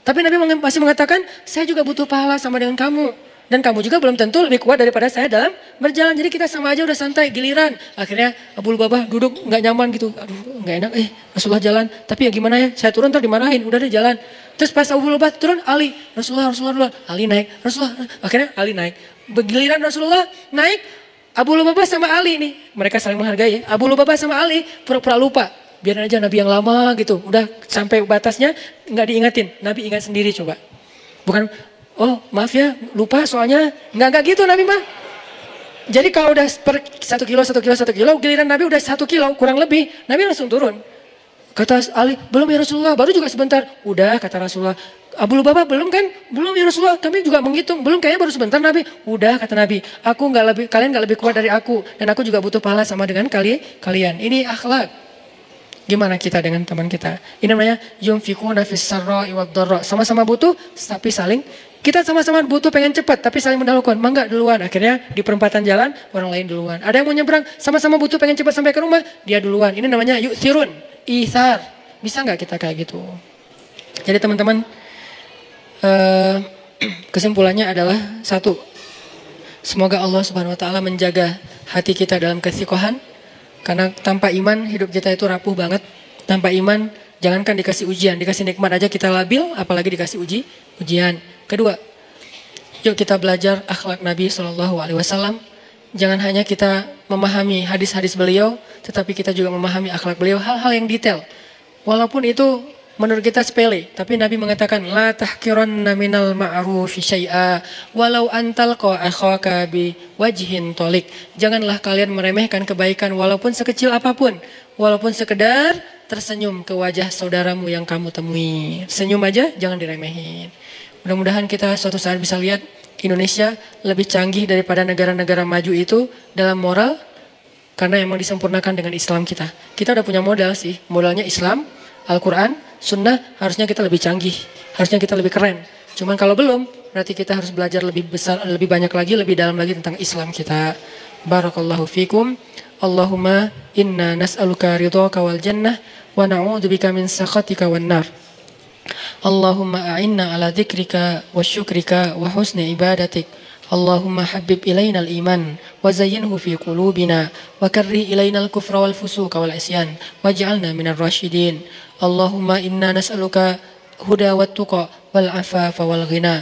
Tapi Nabi masih mengatakan, saya juga butuh pahala sama dengan kamu. Dan kamu juga belum tentu lebih kuat daripada saya dalam berjalan. Jadi kita sama aja udah santai, giliran. Akhirnya Abu Lubabah duduk gak nyaman gitu. Aduh gak enak, Rasulullah jalan. Tapi ya gimana ya, saya turun ntar dimarahin. Udah deh jalan. Terus pas Abu Lubabah turun, Ali. Rasulullah. Ali naik. Rasulullah. Akhirnya Ali naik. Giliran Rasulullah naik, Abu Lubabah sama Ali nih. Mereka saling menghargai ya. Abu Lubabah sama Ali pura-pura lupa. Biarin aja Nabi yang lama gitu. Udah sampai batasnya gak diingatin. Nabi ingat sendiri coba. Bukan... Oh maaf ya lupa soalnya nggak gitu Nabi mah. Jadi kalau udah per 1 kilo giliran Nabi udah 1 kilo kurang lebih Nabi langsung turun. Kata Ali belum ya Rasulullah, baru juga sebentar. Udah kata Rasulullah. Abu Lubabah belum kan? Belum ya Rasulullah, kami juga menghitung. Belum, kayaknya baru sebentar Nabi. Udah kata Nabi, kalian nggak lebih kuat dari aku dan aku juga butuh pahala sama dengan kalian. Ini akhlak. Gimana kita dengan teman kita? Ini namanya yunfikuna fis sarra'i wad dharra. Sama-sama butuh tapi saling, kita sama-sama butuh pengen cepat tapi saling mendahulukan. Mangga duluan. Akhirnya di perempatan jalan orang lain duluan. Ada yang mau nyebrang sama-sama butuh pengen cepat sampai ke rumah, dia duluan. Ini namanya yu'thirun, ithar. Bisa nggak kita kayak gitu? Jadi teman-teman, kesimpulannya adalah satu, semoga Allah Subhanahu Wa Taala menjaga hati kita dalam kesiqohan. Karena tanpa iman hidup kita itu rapuh banget. Tanpa iman jangankan dikasih ujian, dikasih nikmat aja kita labil, apalagi dikasih ujian. Kedua, yuk kita belajar akhlak Nabi SAW. Jangan hanya kita memahami hadis-hadis beliau, tetapi kita juga memahami akhlak beliau, hal-hal yang detail. Walaupun itu menurut kita sepele, tapi Nabi mengatakan la tahqiranna minal ma'rufi syai'a walau antalqa akhaka bi wajhin tolik. Janganlah kalian meremehkan kebaikan walaupun sekecil apapun, walaupun sekedar tersenyum ke wajah saudaramu yang kamu temui. Senyum aja jangan diremehin. Mudah-mudahan kita suatu saat bisa lihat Indonesia lebih canggih daripada negara-negara maju itu dalam moral, karena emang disempurnakan dengan Islam kita. Kita udah punya modal sih, modalnya Islam, Al-Quran, Sunnah, harusnya kita lebih canggih, harusnya kita lebih keren. Cuman kalau belum, berarti kita harus belajar lebih besar, lebih banyak lagi, lebih dalam lagi tentang Islam kita. Barakallahu fikum. Allahumma inna nas'aluka ridhaka wal jannah wa na'udzubika min sakhatika wan nar. Allahumma a'inna ala dzikrika wa syukrika wa husni ibadatik. Allahumma habib ilaina al-iman wa zayyinhu fi qulubina wa karrih ilaina al-kufra wal fusuqa wal isyan waj'alna minar rasyidin. Allahumma inna nas'aluka huda wat tuqa wal afafa wal ghina.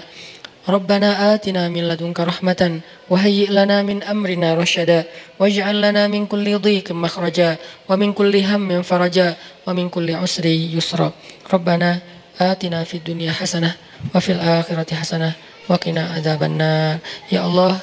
Rabbana atina min ladunka rahmatan wa hayyi' lana min amrina rasyada waj'al lana min kulli dhiqin makhraja wa min kulli hammin faraja wa min kulli usri yusra. Rabbana atina fid dunya hasanah wa fil akhirati hasanah wa qina adzabannar. Ya Allah,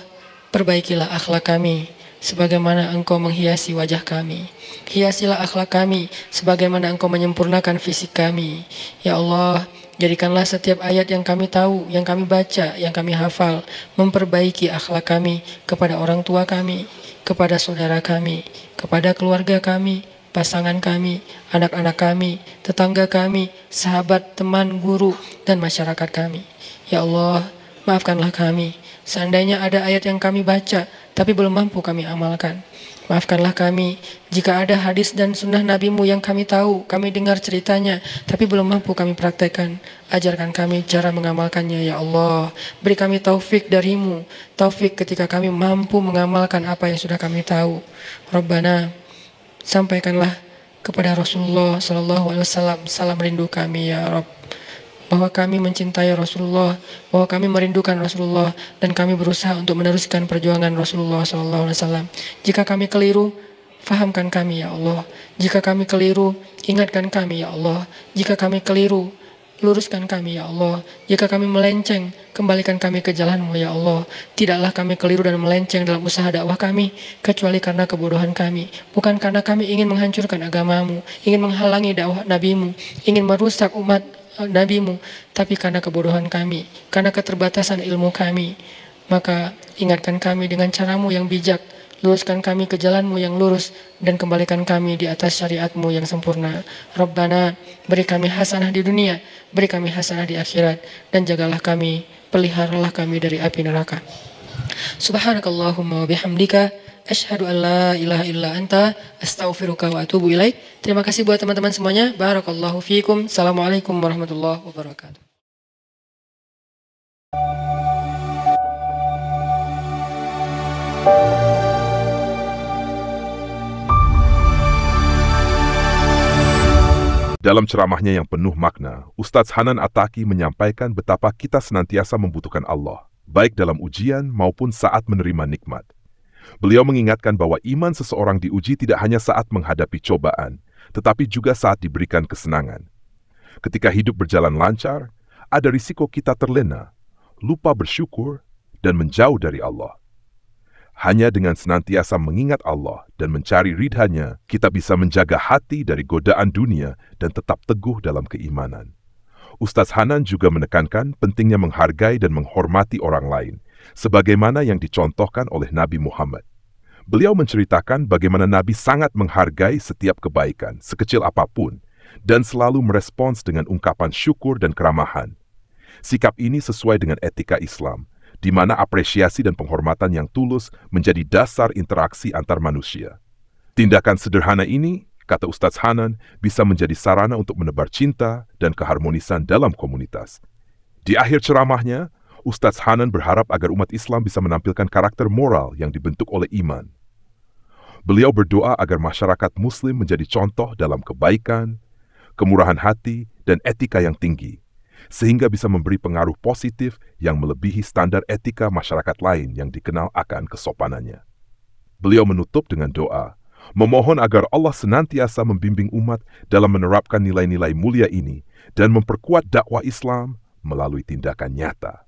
perbaikilah akhlak kami sebagaimana Engkau menghiasi wajah kami. Hiasilah akhlak kami sebagaimana Engkau menyempurnakan fisik kami. Ya Allah, jadikanlah setiap ayat yang kami tahu, yang kami baca, yang kami hafal, memperbaiki akhlak kami kepada orang tua kami, kepada saudara kami, kepada keluarga kami, pasangan kami, anak-anak kami, tetangga kami, sahabat, teman, guru, dan masyarakat kami. Ya Allah, maafkanlah kami. Seandainya ada ayat yang kami baca, tapi belum mampu kami amalkan. Maafkanlah kami jika ada hadis dan sunnah Nabi-Mu yang kami tahu, kami dengar ceritanya, tapi belum mampu kami praktekkan. Ajarkan kami cara mengamalkannya, ya Allah. Beri kami taufik dari-Mu, taufik ketika kami mampu mengamalkan apa yang sudah kami tahu. Rabbana, sampaikanlah kepada Rasulullah SAW salam rindu kami, ya Rabb. Bahwa kami mencintai Rasulullah, bahwa kami merindukan Rasulullah, dan kami berusaha untuk meneruskan perjuangan Rasulullah SAW. Jika kami keliru, fahamkan kami, ya Allah. Jika kami keliru, ingatkan kami, ya Allah. Jika kami keliru, luruskan kami, ya Allah. Jika kami melenceng, kembalikan kami ke jalan-Mu, ya Allah. Tidaklah kami keliru dan melenceng dalam usaha dakwah kami, kecuali karena kebodohan kami. Bukan karena kami ingin menghancurkan agama-Mu, ingin menghalangi dakwah Nabi-Mu, ingin merusak umat Nabi-Mu, tapi karena kebodohan kami, karena keterbatasan ilmu kami. Maka ingatkan kami dengan cara-Mu yang bijak, luruskan kami ke jalan-Mu yang lurus, dan kembalikan kami di atas syariat-Mu yang sempurna. Rabbana, beri kami hasanah di dunia, beri kami hasanah di akhirat, dan jagalah kami, peliharalah kami dari api neraka. Subhanakallahumma wa bihamdika asyhadu an la ilaha illa anta astaghfiruka wa atubu ilaik. Terima kasih buat teman-teman semuanya. Barakallahu fiikum. Assalamualaikum warahmatullahi wabarakatuh. Dalam ceramahnya yang penuh makna, Ustadz Hanan Attaqi menyampaikan betapa kita senantiasa membutuhkan Allah, baik dalam ujian maupun saat menerima nikmat. Beliau mengingatkan bahwa iman seseorang diuji tidak hanya saat menghadapi cobaan, tetapi juga saat diberikan kesenangan. Ketika hidup berjalan lancar, ada risiko kita terlena, lupa bersyukur, dan menjauh dari Allah. Hanya dengan senantiasa mengingat Allah dan mencari ridha-Nya, kita bisa menjaga hati dari godaan dunia dan tetap teguh dalam keimanan. Ustadz Hanan juga menekankan pentingnya menghargai dan menghormati orang lain, sebagaimana yang dicontohkan oleh Nabi Muhammad. Beliau menceritakan bagaimana Nabi sangat menghargai setiap kebaikan, sekecil apapun, dan selalu merespons dengan ungkapan syukur dan keramahan. Sikap ini sesuai dengan etika Islam, di mana apresiasi dan penghormatan yang tulus menjadi dasar interaksi antar manusia. Tindakan sederhana ini, kata Ustadz Hanan, bisa menjadi sarana untuk menebar cinta dan keharmonisan dalam komunitas. Di akhir ceramahnya, Ustadz Hanan berharap agar umat Islam bisa menampilkan karakter moral yang dibentuk oleh iman. Beliau berdoa agar masyarakat Muslim menjadi contoh dalam kebaikan, kemurahan hati, dan etika yang tinggi, sehingga bisa memberi pengaruh positif yang melebihi standar etika masyarakat lain yang dikenal akan kesopanannya. Beliau menutup dengan doa, memohon agar Allah senantiasa membimbing umat dalam menerapkan nilai-nilai mulia ini dan memperkuat dakwah Islam melalui tindakan nyata.